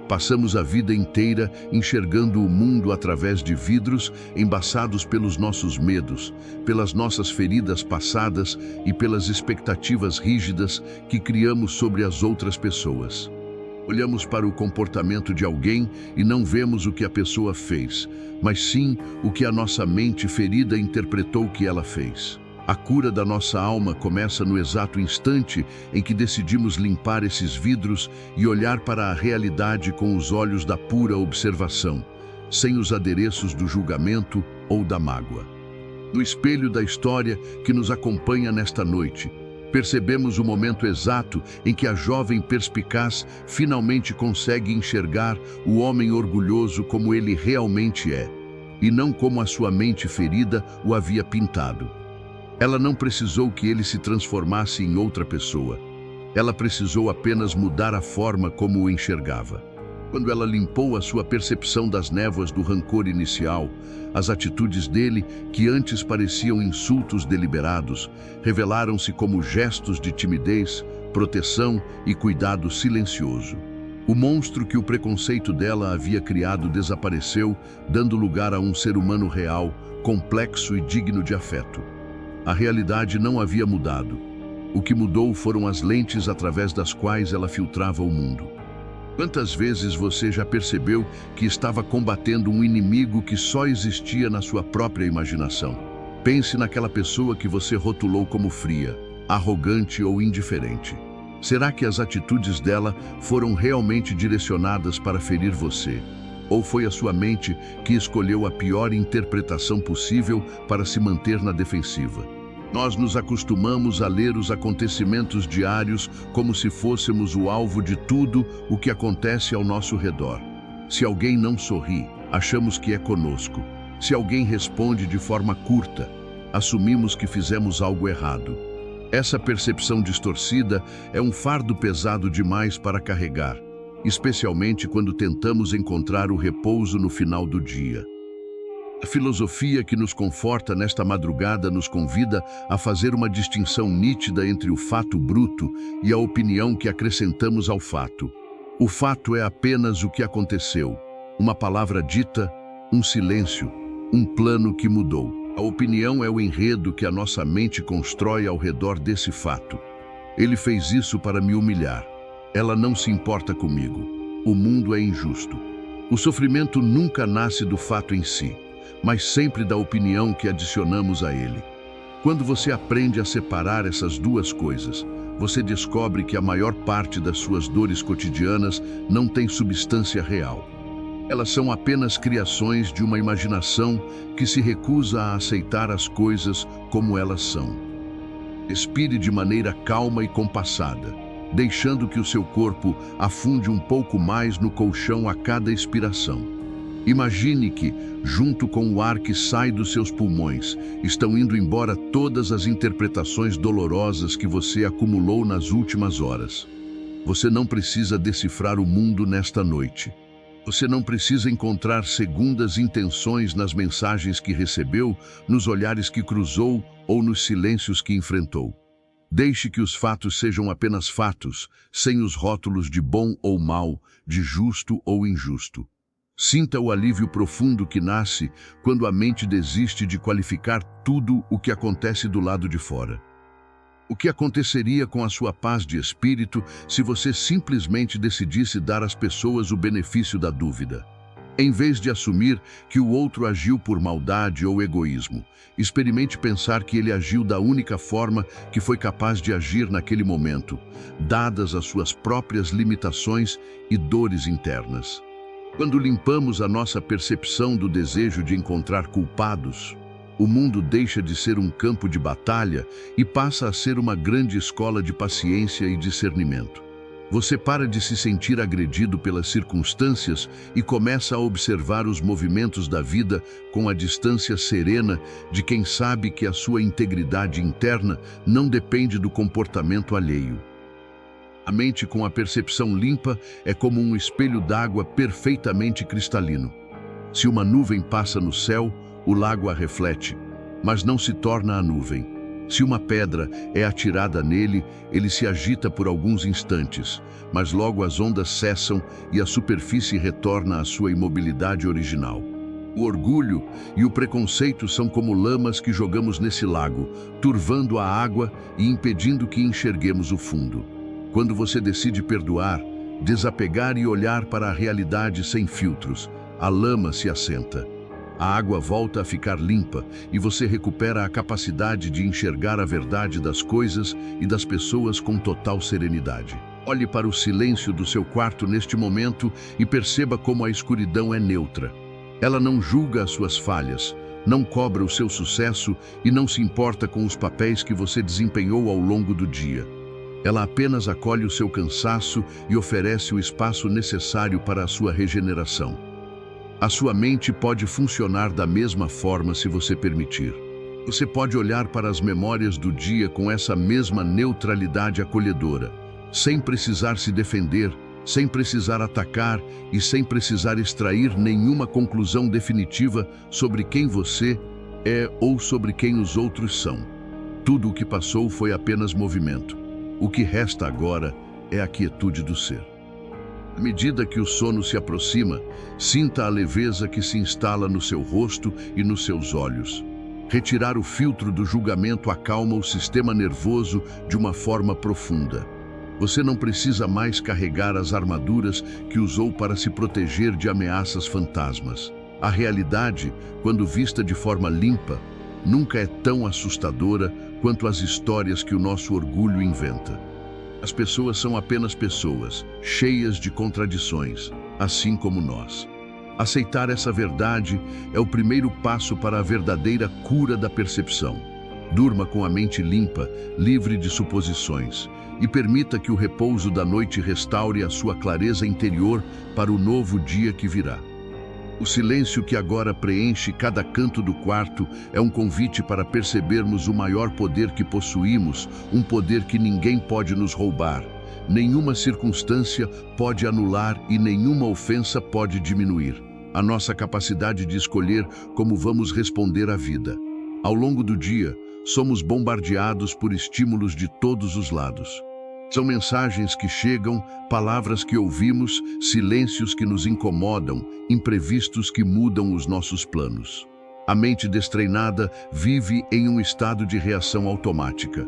Passamos a vida inteira enxergando o mundo através de vidros embaçados pelos nossos medos, pelas nossas feridas passadas e pelas expectativas rígidas que criamos sobre as outras pessoas. Olhamos para o comportamento de alguém e não vemos o que a pessoa fez, mas sim o que a nossa mente ferida interpretou que ela fez. A cura da nossa alma começa no exato instante em que decidimos limpar esses vidros e olhar para a realidade com os olhos da pura observação, sem os adereços do julgamento ou da mágoa. No espelho da história que nos acompanha nesta noite, percebemos o momento exato em que a jovem perspicaz finalmente consegue enxergar o homem orgulhoso como ele realmente é, e não como a sua mente ferida o havia pintado. Ela não precisou que ele se transformasse em outra pessoa. Ela precisou apenas mudar a forma como o enxergava. Quando ela limpou a sua percepção das névoas do rancor inicial, as atitudes dele, que antes pareciam insultos deliberados, revelaram-se como gestos de timidez, proteção e cuidado silencioso. O monstro que o preconceito dela havia criado desapareceu, dando lugar a um ser humano real, complexo e digno de afeto. A realidade não havia mudado. O que mudou foram as lentes através das quais ela filtrava o mundo. Quantas vezes você já percebeu que estava combatendo um inimigo que só existia na sua própria imaginação? Pense naquela pessoa que você rotulou como fria, arrogante ou indiferente. Será que as atitudes dela foram realmente direcionadas para ferir você? Ou foi a sua mente que escolheu a pior interpretação possível para se manter na defensiva? Nós nos acostumamos a ler os acontecimentos diários como se fôssemos o alvo de tudo o que acontece ao nosso redor. Se alguém não sorri, achamos que é conosco. Se alguém responde de forma curta, assumimos que fizemos algo errado. Essa percepção distorcida é um fardo pesado demais para carregar, especialmente quando tentamos encontrar o repouso no final do dia. A filosofia que nos conforta nesta madrugada nos convida a fazer uma distinção nítida entre o fato bruto e a opinião que acrescentamos ao fato. O fato é apenas o que aconteceu, uma palavra dita, um silêncio, um plano que mudou. A opinião é o enredo que a nossa mente constrói ao redor desse fato. Ele fez isso para me humilhar. Ela não se importa comigo. O mundo é injusto. O sofrimento nunca nasce do fato em si, mas sempre da opinião que adicionamos a ele. Quando você aprende a separar essas duas coisas, você descobre que a maior parte das suas dores cotidianas não tem substância real. Elas são apenas criações de uma imaginação que se recusa a aceitar as coisas como elas são. Respire de maneira calma e compassada, deixando que o seu corpo afunde um pouco mais no colchão a cada expiração. Imagine que, junto com o ar que sai dos seus pulmões, estão indo embora todas as interpretações dolorosas que você acumulou nas últimas horas. Você não precisa decifrar o mundo nesta noite. Você não precisa encontrar segundas intenções nas mensagens que recebeu, nos olhares que cruzou ou nos silêncios que enfrentou. Deixe que os fatos sejam apenas fatos, sem os rótulos de bom ou mal, de justo ou injusto. Sinta o alívio profundo que nasce quando a mente desiste de qualificar tudo o que acontece do lado de fora. O que aconteceria com a sua paz de espírito se você simplesmente decidisse dar às pessoas o benefício da dúvida? Em vez de assumir que o outro agiu por maldade ou egoísmo, experimente pensar que ele agiu da única forma que foi capaz de agir naquele momento, dadas as suas próprias limitações e dores internas. Quando limpamos a nossa percepção do desejo de encontrar culpados, o mundo deixa de ser um campo de batalha e passa a ser uma grande escola de paciência e discernimento. Você para de se sentir agredido pelas circunstâncias e começa a observar os movimentos da vida com a distância serena de quem sabe que a sua integridade interna não depende do comportamento alheio. A mente com a percepção limpa é como um espelho d'água perfeitamente cristalino. Se uma nuvem passa no céu, o lago a reflete, mas não se torna a nuvem. Se uma pedra é atirada nele, ele se agita por alguns instantes, mas logo as ondas cessam e a superfície retorna à sua imobilidade original. O orgulho e o preconceito são como lamas que jogamos nesse lago, turvando a água e impedindo que enxerguemos o fundo. Quando você decide perdoar, desapegar e olhar para a realidade sem filtros, a lama se assenta. A água volta a ficar limpa e você recupera a capacidade de enxergar a verdade das coisas e das pessoas com total serenidade. Olhe para o silêncio do seu quarto neste momento e perceba como a escuridão é neutra. Ela não julga as suas falhas, não cobra o seu sucesso e não se importa com os papéis que você desempenhou ao longo do dia. Ela apenas acolhe o seu cansaço e oferece o espaço necessário para a sua regeneração. A sua mente pode funcionar da mesma forma se você permitir. Você pode olhar para as memórias do dia com essa mesma neutralidade acolhedora, sem precisar se defender, sem precisar atacar e sem precisar extrair nenhuma conclusão definitiva sobre quem você é ou sobre quem os outros são. Tudo o que passou foi apenas movimento. O que resta agora é a quietude do ser. À medida que o sono se aproxima, sinta a leveza que se instala no seu rosto e nos seus olhos. Retirar o filtro do julgamento acalma o sistema nervoso de uma forma profunda. Você não precisa mais carregar as armaduras que usou para se proteger de ameaças fantasmas. A realidade, quando vista de forma limpa, nunca é tão assustadora quanto as histórias que o nosso orgulho inventa. As pessoas são apenas pessoas, cheias de contradições, assim como nós. Aceitar essa verdade é o primeiro passo para a verdadeira cura da percepção. Durma com a mente limpa, livre de suposições, e permita que o repouso da noite restaure a sua clareza interior para o novo dia que virá. O silêncio que agora preenche cada canto do quarto é um convite para percebermos o maior poder que possuímos, um poder que ninguém pode nos roubar. Nenhuma circunstância pode anular e nenhuma ofensa pode diminuir. a nossa capacidade de escolher como vamos responder à vida. Ao longo do dia, somos bombardeados por estímulos de todos os lados. São mensagens que chegam, palavras que ouvimos, silêncios que nos incomodam, imprevistos que mudam os nossos planos. A mente destreinada vive em um estado de reação automática.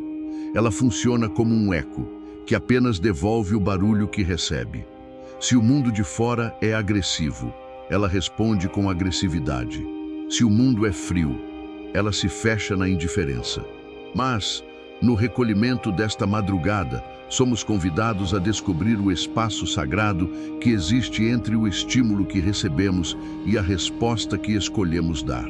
Ela funciona como um eco, que apenas devolve o barulho que recebe. Se o mundo de fora é agressivo, ela responde com agressividade. Se o mundo é frio, ela se fecha na indiferença. Mas, no recolhimento desta madrugada, somos convidados a descobrir o espaço sagrado que existe entre o estímulo que recebemos e a resposta que escolhemos dar.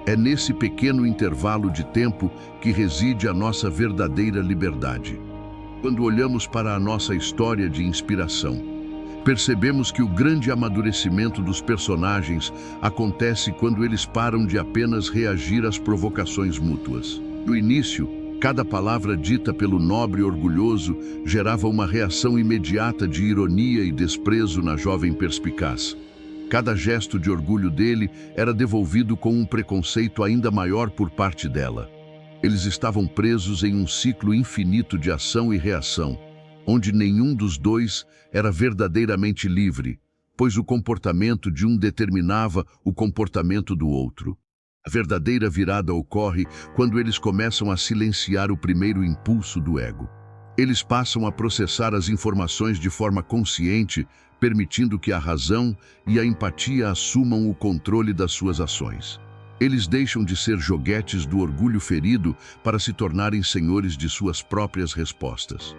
É nesse pequeno intervalo de tempo que reside a nossa verdadeira liberdade. Quando olhamos para a nossa história de inspiração, percebemos que o grande amadurecimento dos personagens acontece quando eles param de apenas reagir às provocações mútuas. No início, cada palavra dita pelo nobre orgulhoso gerava uma reação imediata de ironia e desprezo na jovem perspicaz. Cada gesto de orgulho dele era devolvido com um preconceito ainda maior por parte dela. Eles estavam presos em um ciclo infinito de ação e reação, onde nenhum dos dois era verdadeiramente livre, pois o comportamento de um determinava o comportamento do outro. A verdadeira virada ocorre quando eles começam a silenciar o primeiro impulso do ego. Eles passam a processar as informações de forma consciente, permitindo que a razão e a empatia assumam o controle das suas ações. Eles deixam de ser joguetes do orgulho ferido para se tornarem senhores de suas próprias respostas.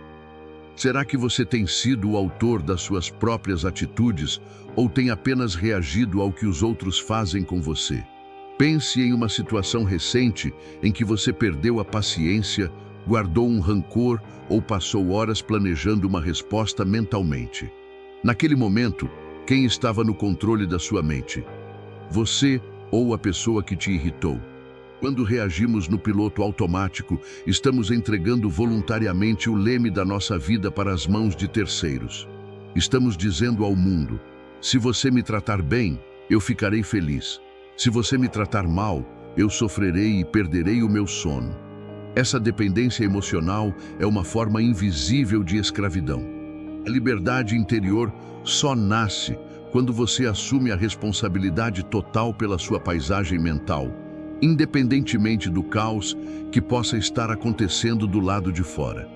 Será que você tem sido o autor das suas próprias atitudes ou tem apenas reagido ao que os outros fazem com você? Pense em uma situação recente em que você perdeu a paciência, guardou um rancor ou passou horas planejando uma resposta mentalmente. Naquele momento, quem estava no controle da sua mente? Você ou a pessoa que te irritou? Quando reagimos no piloto automático, estamos entregando voluntariamente o leme da nossa vida para as mãos de terceiros. Estamos dizendo ao mundo: se você me tratar bem, eu ficarei feliz. Se você me tratar mal, eu sofrerei e perderei o meu sono. Essa dependência emocional é uma forma invisível de escravidão. A liberdade interior só nasce quando você assume a responsabilidade total pela sua paisagem mental, independentemente do caos que possa estar acontecendo do lado de fora.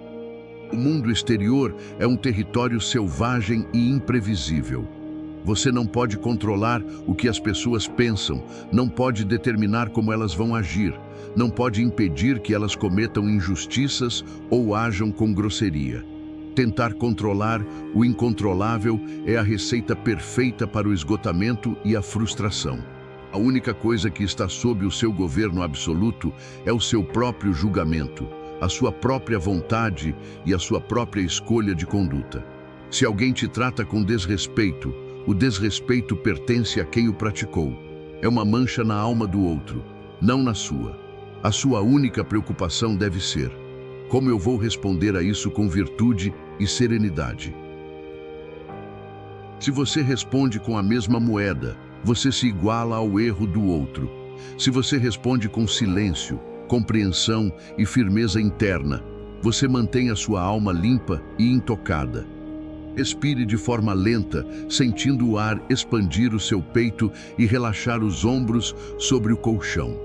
O mundo exterior é um território selvagem e imprevisível. Você não pode controlar o que as pessoas pensam, não pode determinar como elas vão agir, não pode impedir que elas cometam injustiças ou ajam com grosseria. Tentar controlar o incontrolável é a receita perfeita para o esgotamento e a frustração. A única coisa que está sob o seu governo absoluto é o seu próprio julgamento, a sua própria vontade e a sua própria escolha de conduta. Se alguém te trata com desrespeito, o desrespeito pertence a quem o praticou. É uma mancha na alma do outro, não na sua. A sua única preocupação deve ser: como eu vou responder a isso com virtude e serenidade? Se você responde com a mesma moeda, você se iguala ao erro do outro. Se você responde com silêncio, compreensão e firmeza interna, você mantém a sua alma limpa e intocada. Respire de forma lenta, sentindo o ar expandir o seu peito e relaxar os ombros sobre o colchão.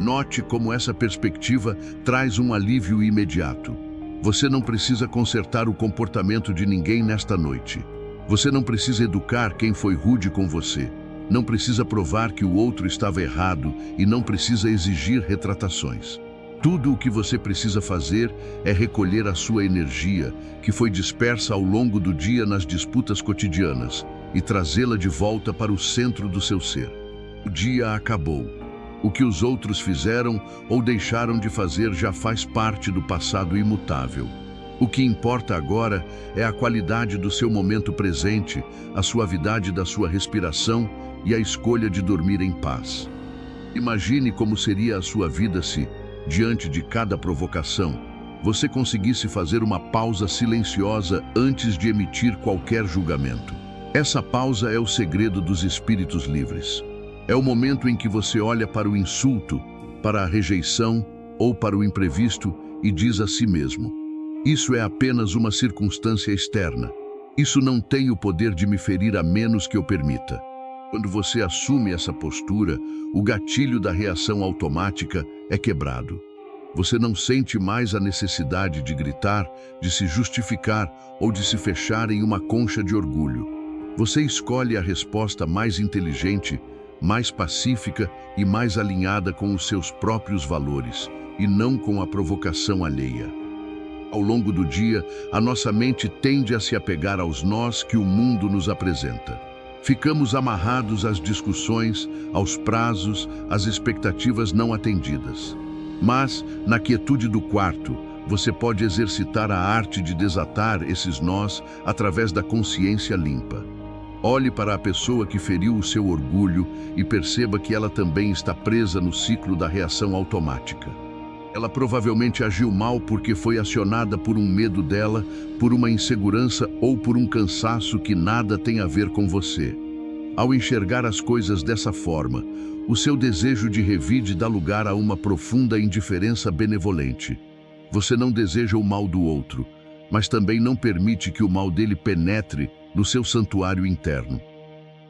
Note como essa perspectiva traz um alívio imediato. Você não precisa consertar o comportamento de ninguém nesta noite. Você não precisa educar quem foi rude com você. Não precisa provar que o outro estava errado e não precisa exigir retratações. Tudo o que você precisa fazer é recolher a sua energia, que foi dispersa ao longo do dia nas disputas cotidianas, e trazê-la de volta para o centro do seu ser. O dia acabou. O que os outros fizeram ou deixaram de fazer já faz parte do passado imutável. O que importa agora é a qualidade do seu momento presente, a suavidade da sua respiração e a escolha de dormir em paz. Imagine como seria a sua vida se, diante de cada provocação, você conseguisse fazer uma pausa silenciosa antes de emitir qualquer julgamento. Essa pausa é o segredo dos espíritos livres. É o momento em que você olha para o insulto, para a rejeição ou para o imprevisto e diz a si mesmo: isso é apenas uma circunstância externa. Isso não tem o poder de me ferir a menos que eu permita. Quando você assume essa postura, o gatilho da reação automática é quebrado. Você não sente mais a necessidade de gritar, de se justificar ou de se fechar em uma concha de orgulho. Você escolhe a resposta mais inteligente, mais pacífica e mais alinhada com os seus próprios valores, e não com a provocação alheia. Ao longo do dia, a nossa mente tende a se apegar aos nós que o mundo nos apresenta. Ficamos amarrados às discussões, aos prazos, às expectativas não atendidas. Mas, na quietude do quarto, você pode exercitar a arte de desatar esses nós através da consciência limpa. Olhe para a pessoa que feriu o seu orgulho e perceba que ela também está presa no ciclo da reação automática. Ela provavelmente agiu mal porque foi acionada por um medo dela, por uma insegurança ou por um cansaço que nada tem a ver com você. Ao enxergar as coisas dessa forma, o seu desejo de revide dá lugar a uma profunda indiferença benevolente. Você não deseja o mal do outro, mas também não permite que o mal dele penetre no seu santuário interno.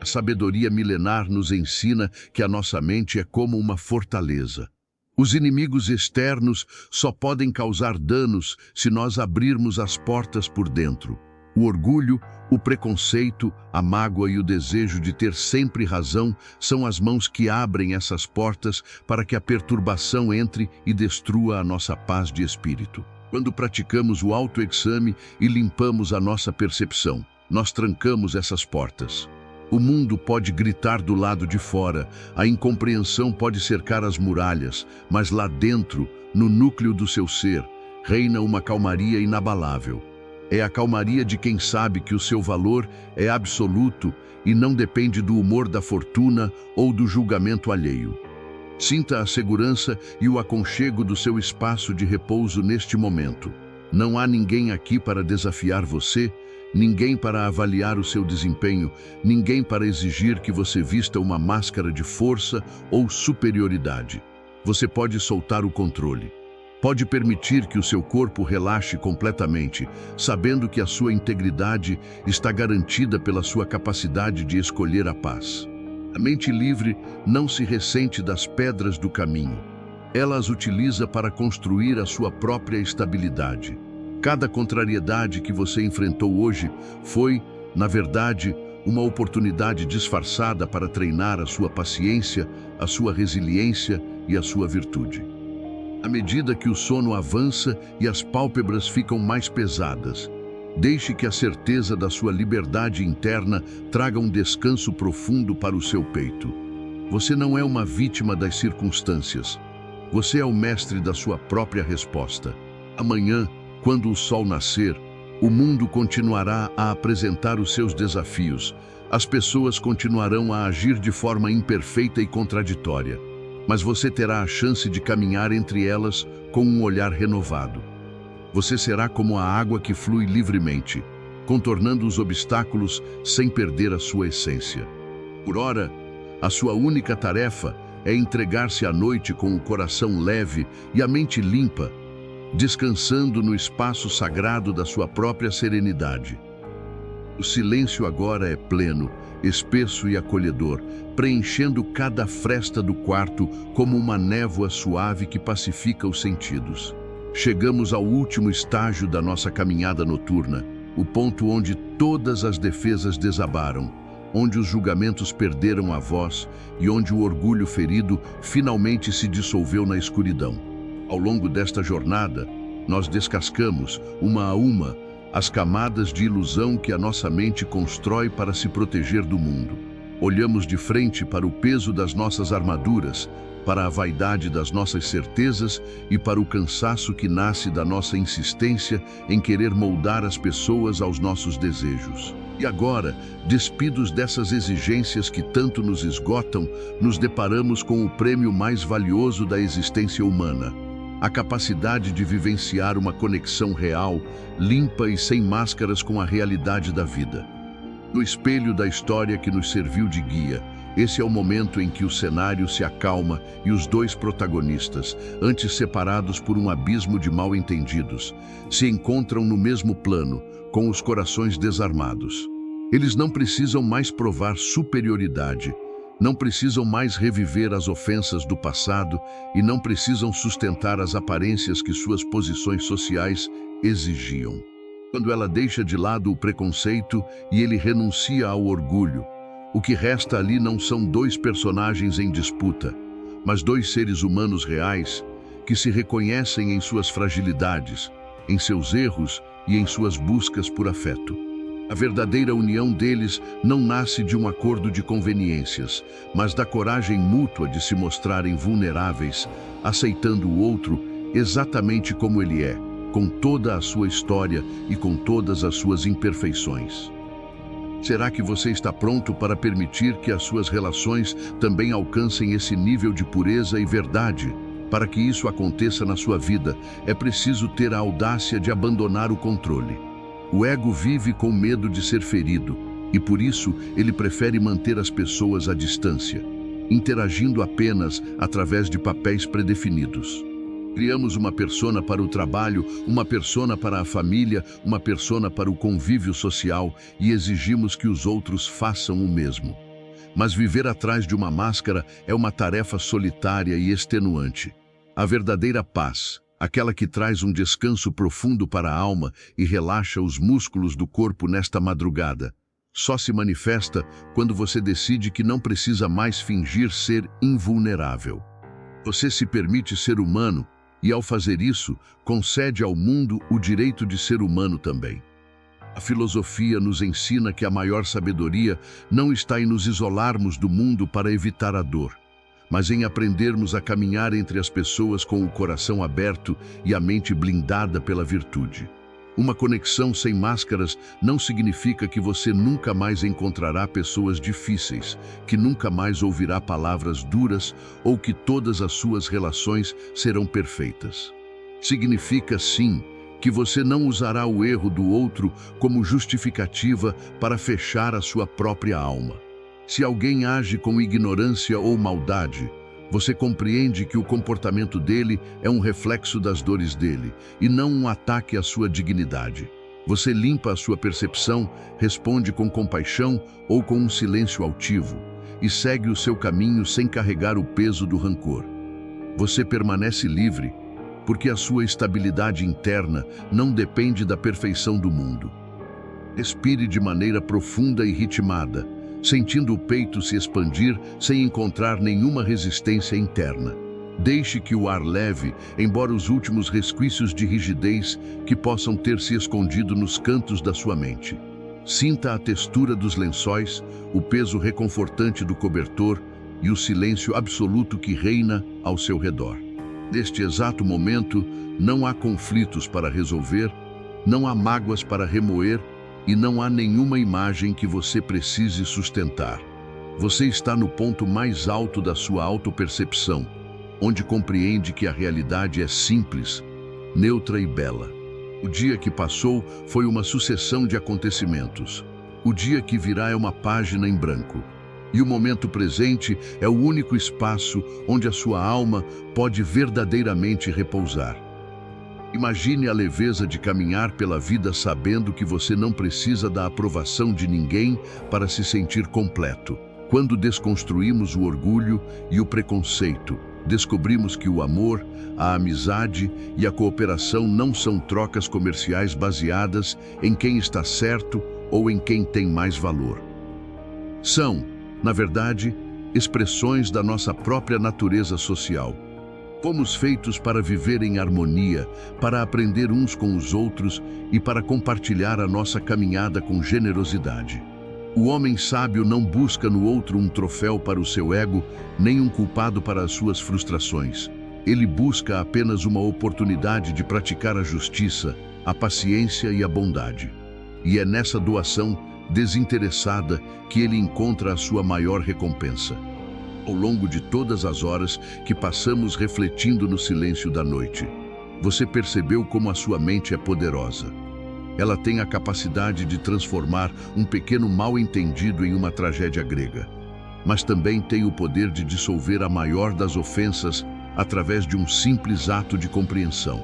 A sabedoria milenar nos ensina que a nossa mente é como uma fortaleza. Os inimigos externos só podem causar danos se nós abrirmos as portas por dentro. O orgulho, o preconceito, a mágoa e o desejo de ter sempre razão são as mãos que abrem essas portas para que a perturbação entre e destrua a nossa paz de espírito. Quando praticamos o autoexame e limpamos a nossa percepção, nós trancamos essas portas. O mundo pode gritar do lado de fora, a incompreensão pode cercar as muralhas, mas lá dentro, no núcleo do seu ser, reina uma calmaria inabalável. É a calmaria de quem sabe que o seu valor é absoluto e não depende do humor da fortuna ou do julgamento alheio. Sinta a segurança e o aconchego do seu espaço de repouso neste momento. Não há ninguém aqui para desafiar você, ninguém para avaliar o seu desempenho, ninguém para exigir que você vista uma máscara de força ou superioridade. Você pode soltar o controle. Pode permitir que o seu corpo relaxe completamente, sabendo que a sua integridade está garantida pela sua capacidade de escolher a paz. A mente livre não se ressente das pedras do caminho. Ela as utiliza para construir a sua própria estabilidade. Cada contrariedade que você enfrentou hoje foi, na verdade, uma oportunidade disfarçada para treinar a sua paciência, a sua resiliência e a sua virtude. À medida que o sono avança e as pálpebras ficam mais pesadas, deixe que a certeza da sua liberdade interna traga um descanso profundo para o seu peito. Você não é uma vítima das circunstâncias. Você é o mestre da sua própria resposta. Amanhã, quando o sol nascer, o mundo continuará a apresentar os seus desafios. As pessoas continuarão a agir de forma imperfeita e contraditória. Mas você terá a chance de caminhar entre elas com um olhar renovado. Você será como a água que flui livremente, contornando os obstáculos sem perder a sua essência. Por ora, a sua única tarefa é entregar-se à noite com o coração leve e a mente limpa, descansando no espaço sagrado da sua própria serenidade. O silêncio agora é pleno, espesso e acolhedor, preenchendo cada fresta do quarto como uma névoa suave que pacifica os sentidos. Chegamos ao último estágio da nossa caminhada noturna, o ponto onde todas as defesas desabaram, onde os julgamentos perderam a voz e onde o orgulho ferido finalmente se dissolveu na escuridão. Ao longo desta jornada, nós descascamos, uma a uma, as camadas de ilusão que a nossa mente constrói para se proteger do mundo. Olhamos de frente para o peso das nossas armaduras, para a vaidade das nossas certezas e para o cansaço que nasce da nossa insistência em querer moldar as pessoas aos nossos desejos. E agora, despidos dessas exigências que tanto nos esgotam, nos deparamos com o prêmio mais valioso da existência humana: a capacidade de vivenciar uma conexão real, limpa e sem máscaras com a realidade da vida. No espelho da história que nos serviu de guia, esse é o momento em que o cenário se acalma e os dois protagonistas, antes separados por um abismo de mal-entendidos, se encontram no mesmo plano, com os corações desarmados. Eles não precisam mais provar superioridade, não precisam mais reviver as ofensas do passado e não precisam sustentar as aparências que suas posições sociais exigiam. Quando ela deixa de lado o preconceito e ele renuncia ao orgulho, o que resta ali não são dois personagens em disputa, mas dois seres humanos reais que se reconhecem em suas fragilidades, em seus erros e em suas buscas por afeto. A verdadeira união deles não nasce de um acordo de conveniências, mas da coragem mútua de se mostrarem vulneráveis, aceitando o outro exatamente como ele é, com toda a sua história e com todas as suas imperfeições. Será que você está pronto para permitir que as suas relações também alcancem esse nível de pureza e verdade? Para que isso aconteça na sua vida, é preciso ter a audácia de abandonar o controle. O ego vive com medo de ser ferido, e por isso ele prefere manter as pessoas à distância, interagindo apenas através de papéis predefinidos. Criamos uma persona para o trabalho, uma persona para a família, uma persona para o convívio social e exigimos que os outros façam o mesmo. Mas viver atrás de uma máscara é uma tarefa solitária e extenuante. A verdadeira paz, aquela que traz um descanso profundo para a alma e relaxa os músculos do corpo nesta madrugada, só se manifesta quando você decide que não precisa mais fingir ser invulnerável. Você se permite ser humano e, ao fazer isso, concede ao mundo o direito de ser humano também. A filosofia nos ensina que a maior sabedoria não está em nos isolarmos do mundo para evitar a dor, mas em aprendermos a caminhar entre as pessoas com o coração aberto e a mente blindada pela virtude. Uma conexão sem máscaras não significa que você nunca mais encontrará pessoas difíceis, que nunca mais ouvirá palavras duras ou que todas as suas relações serão perfeitas. Significa, sim, que você não usará o erro do outro como justificativa para fechar a sua própria alma. Se alguém age com ignorância ou maldade, você compreende que o comportamento dele é um reflexo das dores dele e não um ataque à sua dignidade. Você limpa a sua percepção, responde com compaixão ou com um silêncio altivo e segue o seu caminho sem carregar o peso do rancor. Você permanece livre porque a sua estabilidade interna não depende da perfeição do mundo. Respire de maneira profunda e ritmada, sentindo o peito se expandir sem encontrar nenhuma resistência interna. Deixe que o ar leve, embora os últimos resquícios de rigidez que possam ter se escondido nos cantos da sua mente. Sinta a textura dos lençóis, o peso reconfortante do cobertor e o silêncio absoluto que reina ao seu redor. Neste exato momento, não há conflitos para resolver, não há mágoas para remoer, e não há nenhuma imagem que você precise sustentar. Você está no ponto mais alto da sua autopercepção, onde compreende que a realidade é simples, neutra e bela. O dia que passou foi uma sucessão de acontecimentos. O dia que virá é uma página em branco. E o momento presente é o único espaço onde a sua alma pode verdadeiramente repousar. Imagine a leveza de caminhar pela vida sabendo que você não precisa da aprovação de ninguém para se sentir completo. Quando desconstruímos o orgulho e o preconceito, descobrimos que o amor, a amizade e a cooperação não são trocas comerciais baseadas em quem está certo ou em quem tem mais valor. São, na verdade, expressões da nossa própria natureza social. Fomos feitos para viver em harmonia, para aprender uns com os outros e para compartilhar a nossa caminhada com generosidade. O homem sábio não busca no outro um troféu para o seu ego, nem um culpado para as suas frustrações. Ele busca apenas uma oportunidade de praticar a justiça, a paciência e a bondade. E é nessa doação desinteressada que ele encontra a sua maior recompensa. Ao longo de todas as horas que passamos refletindo no silêncio da noite, você percebeu como a sua mente é poderosa. Ela tem a capacidade de transformar um pequeno mal-entendido em uma tragédia grega. Mas também tem o poder de dissolver a maior das ofensas através de um simples ato de compreensão.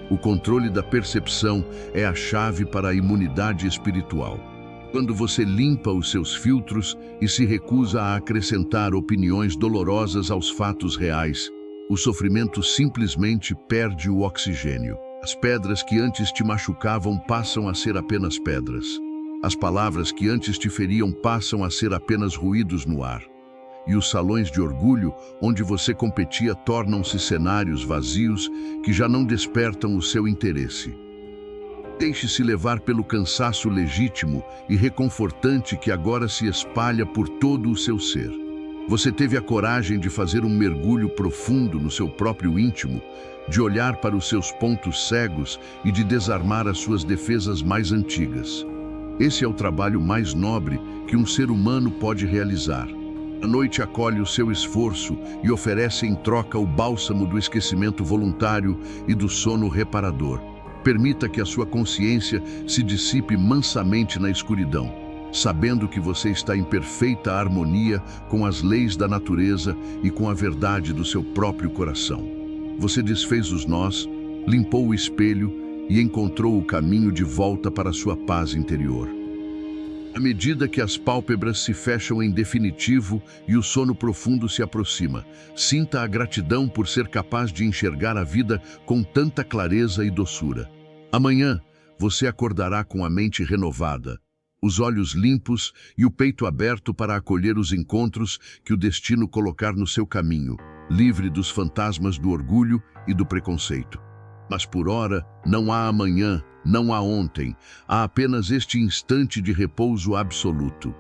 O controle da percepção é a chave para a imunidade espiritual. Quando você limpa os seus filtros e se recusa a acrescentar opiniões dolorosas aos fatos reais, o sofrimento simplesmente perde o oxigênio. As pedras que antes te machucavam passam a ser apenas pedras. As palavras que antes te feriam passam a ser apenas ruídos no ar. E os salões de orgulho, onde você competia, tornam-se cenários vazios que já não despertam o seu interesse. Deixe-se levar pelo cansaço legítimo e reconfortante que agora se espalha por todo o seu ser. Você teve a coragem de fazer um mergulho profundo no seu próprio íntimo, de olhar para os seus pontos cegos e de desarmar as suas defesas mais antigas. Esse é o trabalho mais nobre que um ser humano pode realizar. A noite acolhe o seu esforço e oferece em troca o bálsamo do esquecimento voluntário e do sono reparador. Permita que a sua consciência se dissipe mansamente na escuridão, sabendo que você está em perfeita harmonia com as leis da natureza e com a verdade do seu próprio coração. Você desfez os nós, limpou o espelho e encontrou o caminho de volta para a sua paz interior. À medida que as pálpebras se fecham em definitivo e o sono profundo se aproxima, sinta a gratidão por ser capaz de enxergar a vida com tanta clareza e doçura. Amanhã, você acordará com a mente renovada, os olhos limpos e o peito aberto para acolher os encontros que o destino colocar no seu caminho, livre dos fantasmas do orgulho e do preconceito. Mas por ora, não há amanhã, não há ontem, há apenas este instante de repouso absoluto.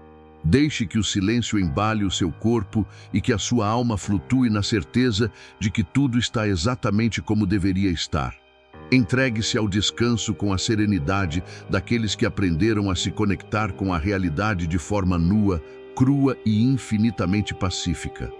Deixe que o silêncio embale o seu corpo e que a sua alma flutue na certeza de que tudo está exatamente como deveria estar. Entregue-se ao descanso com a serenidade daqueles que aprenderam a se conectar com a realidade de forma nua, crua e infinitamente pacífica.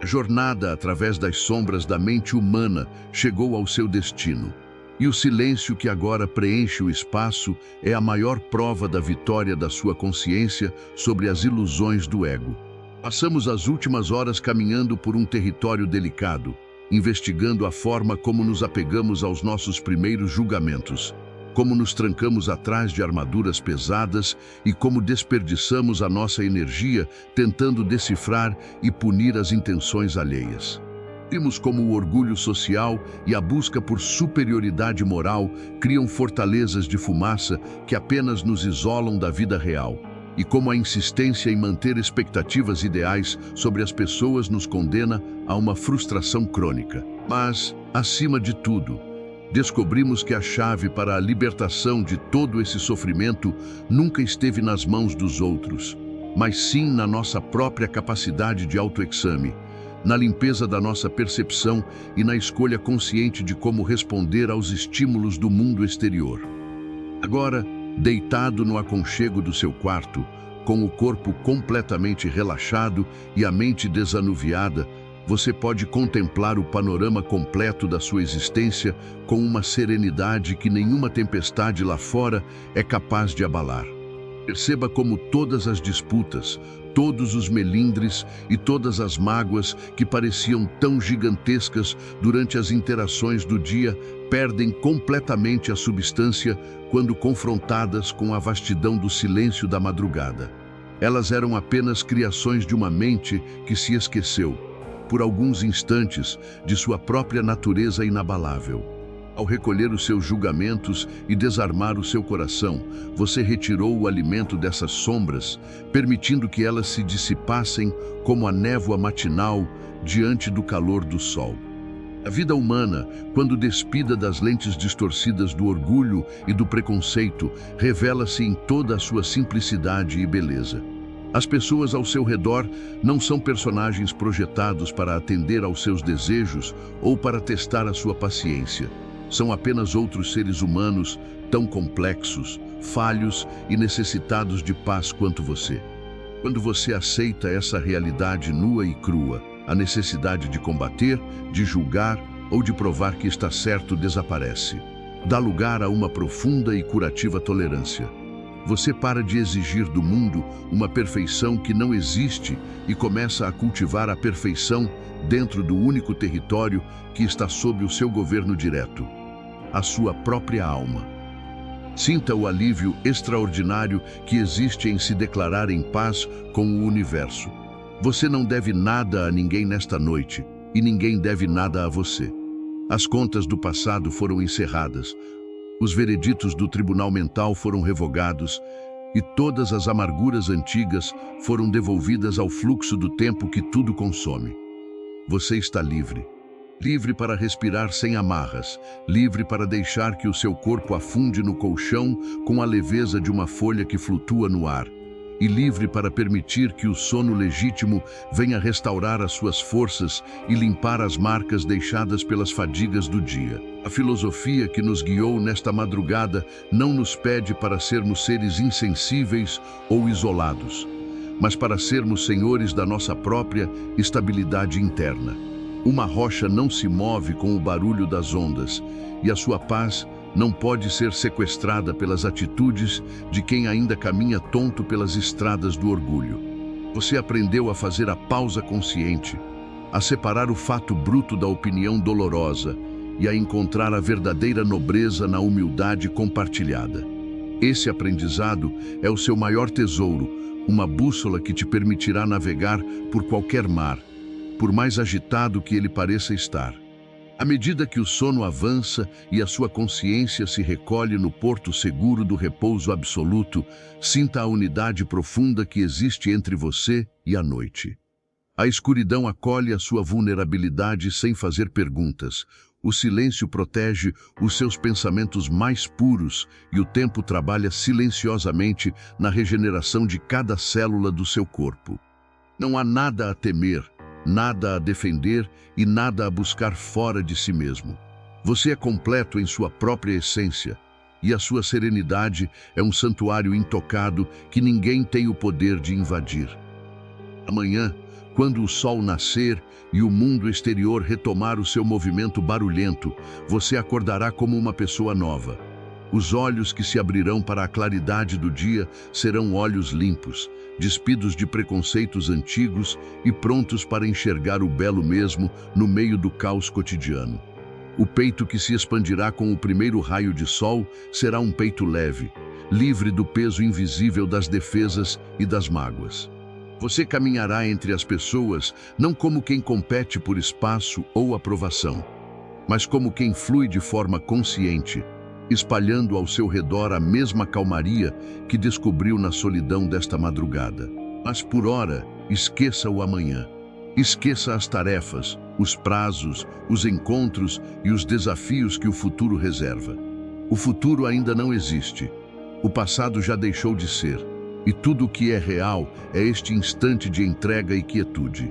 A jornada através das sombras da mente humana chegou ao seu destino. E o silêncio que agora preenche o espaço é a maior prova da vitória da sua consciência sobre as ilusões do ego. Passamos as últimas horas caminhando por um território delicado, investigando a forma como nos apegamos aos nossos primeiros julgamentos, como nos trancamos atrás de armaduras pesadas e como desperdiçamos a nossa energia tentando decifrar e punir as intenções alheias. Vimos como o orgulho social e a busca por superioridade moral criam fortalezas de fumaça que apenas nos isolam da vida real, e como a insistência em manter expectativas ideais sobre as pessoas nos condena a uma frustração crônica. Mas, acima de tudo, descobrimos que a chave para a libertação de todo esse sofrimento nunca esteve nas mãos dos outros, mas sim na nossa própria capacidade de autoexame, na limpeza da nossa percepção e na escolha consciente de como responder aos estímulos do mundo exterior. Agora, deitado no aconchego do seu quarto, com o corpo completamente relaxado e a mente desanuviada, você pode contemplar o panorama completo da sua existência com uma serenidade que nenhuma tempestade lá fora é capaz de abalar. Perceba como todas as disputas, todos os melindres e todas as mágoas que pareciam tão gigantescas durante as interações do dia perdem completamente a substância quando confrontadas com a vastidão do silêncio da madrugada. Elas eram apenas criações de uma mente que se esqueceu, por alguns instantes, de sua própria natureza inabalável. Ao recolher os seus julgamentos e desarmar o seu coração, você retirou o alimento dessas sombras, permitindo que elas se dissipassem como a névoa matinal diante do calor do sol. A vida humana, quando despida das lentes distorcidas do orgulho e do preconceito, revela-se em toda a sua simplicidade e beleza. As pessoas ao seu redor não são personagens projetados para atender aos seus desejos ou para testar a sua paciência. São apenas outros seres humanos, tão complexos, falhos e necessitados de paz quanto você. Quando você aceita essa realidade nua e crua, a necessidade de combater, de julgar ou de provar que está certo desaparece. dá lugar a uma profunda e curativa tolerância. Você para de exigir do mundo uma perfeição que não existe e começa a cultivar a perfeição dentro do único território que está sob o seu governo direto, a sua própria alma. Sinta o alívio extraordinário que existe em se declarar em paz com o universo. Você não deve nada a ninguém nesta noite e ninguém deve nada a você. As contas do passado foram encerradas. Os vereditos do tribunal mental foram revogados e todas as amarguras antigas foram devolvidas ao fluxo do tempo que tudo consome. Você está livre. Livre para respirar sem amarras, livre para deixar que o seu corpo afunde no colchão com a leveza de uma folha que flutua no ar. E livre para permitir que o sono legítimo venha restaurar as suas forças e limpar as marcas deixadas pelas fadigas do dia. A filosofia que nos guiou nesta madrugada não nos pede para sermos seres insensíveis ou isolados, mas para sermos senhores da nossa própria estabilidade interna. Uma rocha não se move com o barulho das ondas, e a sua paz não pode ser sequestrada pelas atitudes de quem ainda caminha tonto pelas estradas do orgulho. Você aprendeu a fazer a pausa consciente, a separar o fato bruto da opinião dolorosa e a encontrar a verdadeira nobreza na humildade compartilhada. Esse aprendizado é o seu maior tesouro, uma bússola que te permitirá navegar por qualquer mar, por mais agitado que ele pareça estar. À medida que o sono avança e a sua consciência se recolhe no porto seguro do repouso absoluto, sinta a unidade profunda que existe entre você e a noite. A escuridão acolhe a sua vulnerabilidade sem fazer perguntas. O silêncio protege os seus pensamentos mais puros e o tempo trabalha silenciosamente na regeneração de cada célula do seu corpo. Não há nada a temer, nada a defender e nada a buscar fora de si mesmo. Você é completo em sua própria essência e a sua serenidade é um santuário intocado que ninguém tem o poder de invadir. Amanhã, quando o sol nascer e o mundo exterior retomar o seu movimento barulhento, você acordará como uma pessoa nova. Os olhos que se abrirão para a claridade do dia serão olhos limpos, despidos de preconceitos antigos e prontos para enxergar o belo mesmo no meio do caos cotidiano. O peito que se expandirá com o primeiro raio de sol será um peito leve, livre do peso invisível das defesas e das mágoas. Você caminhará entre as pessoas não como quem compete por espaço ou aprovação, mas como quem flui de forma consciente, espalhando ao seu redor a mesma calmaria que descobriu na solidão desta madrugada. Mas por ora, esqueça o amanhã. Esqueça as tarefas, os prazos, os encontros e os desafios que o futuro reserva. O futuro ainda não existe. O passado já deixou de ser. E tudo o que é real é este instante de entrega e quietude.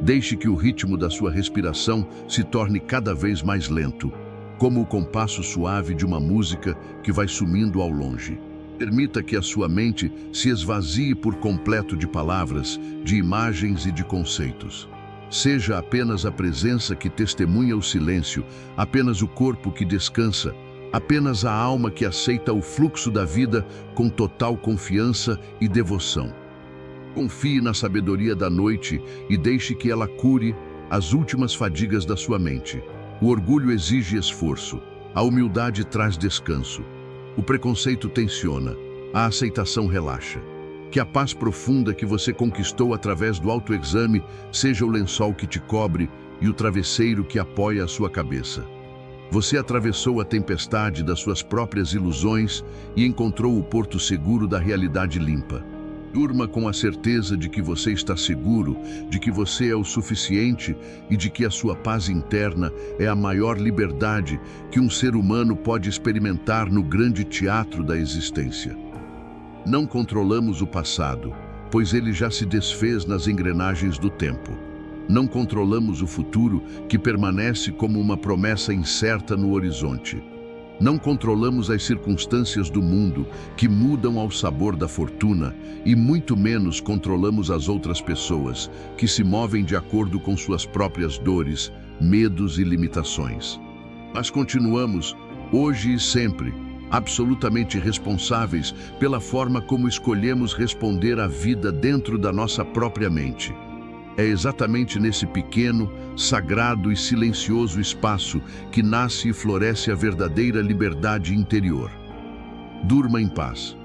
Deixe que o ritmo da sua respiração se torne cada vez mais lento, como o compasso suave de uma música que vai sumindo ao longe. Permita que a sua mente se esvazie por completo de palavras, de imagens e de conceitos. Seja apenas a presença que testemunha o silêncio, apenas o corpo que descansa, apenas a alma que aceita o fluxo da vida com total confiança e devoção. Confie na sabedoria da noite e deixe que ela cure as últimas fadigas da sua mente. O orgulho exige esforço, a humildade traz descanso. O preconceito tensiona, a aceitação relaxa. Que a paz profunda que você conquistou através do autoexame seja o lençol que te cobre e o travesseiro que apoia a sua cabeça. Você atravessou a tempestade das suas próprias ilusões e encontrou o porto seguro da realidade limpa. Durma com a certeza de que você está seguro, de que você é o suficiente e de que a sua paz interna é a maior liberdade que um ser humano pode experimentar no grande teatro da existência. Não controlamos o passado, pois ele já se desfez nas engrenagens do tempo. Não controlamos o futuro, que permanece como uma promessa incerta no horizonte. Não controlamos as circunstâncias do mundo, que mudam ao sabor da fortuna, e muito menos controlamos as outras pessoas, que se movem de acordo com suas próprias dores, medos e limitações. Mas continuamos hoje e sempre, absolutamente responsáveis pela forma como escolhemos responder à vida dentro da nossa própria mente. É exatamente nesse pequeno, sagrado e silencioso espaço que nasce e floresce a verdadeira liberdade interior. Durma em paz.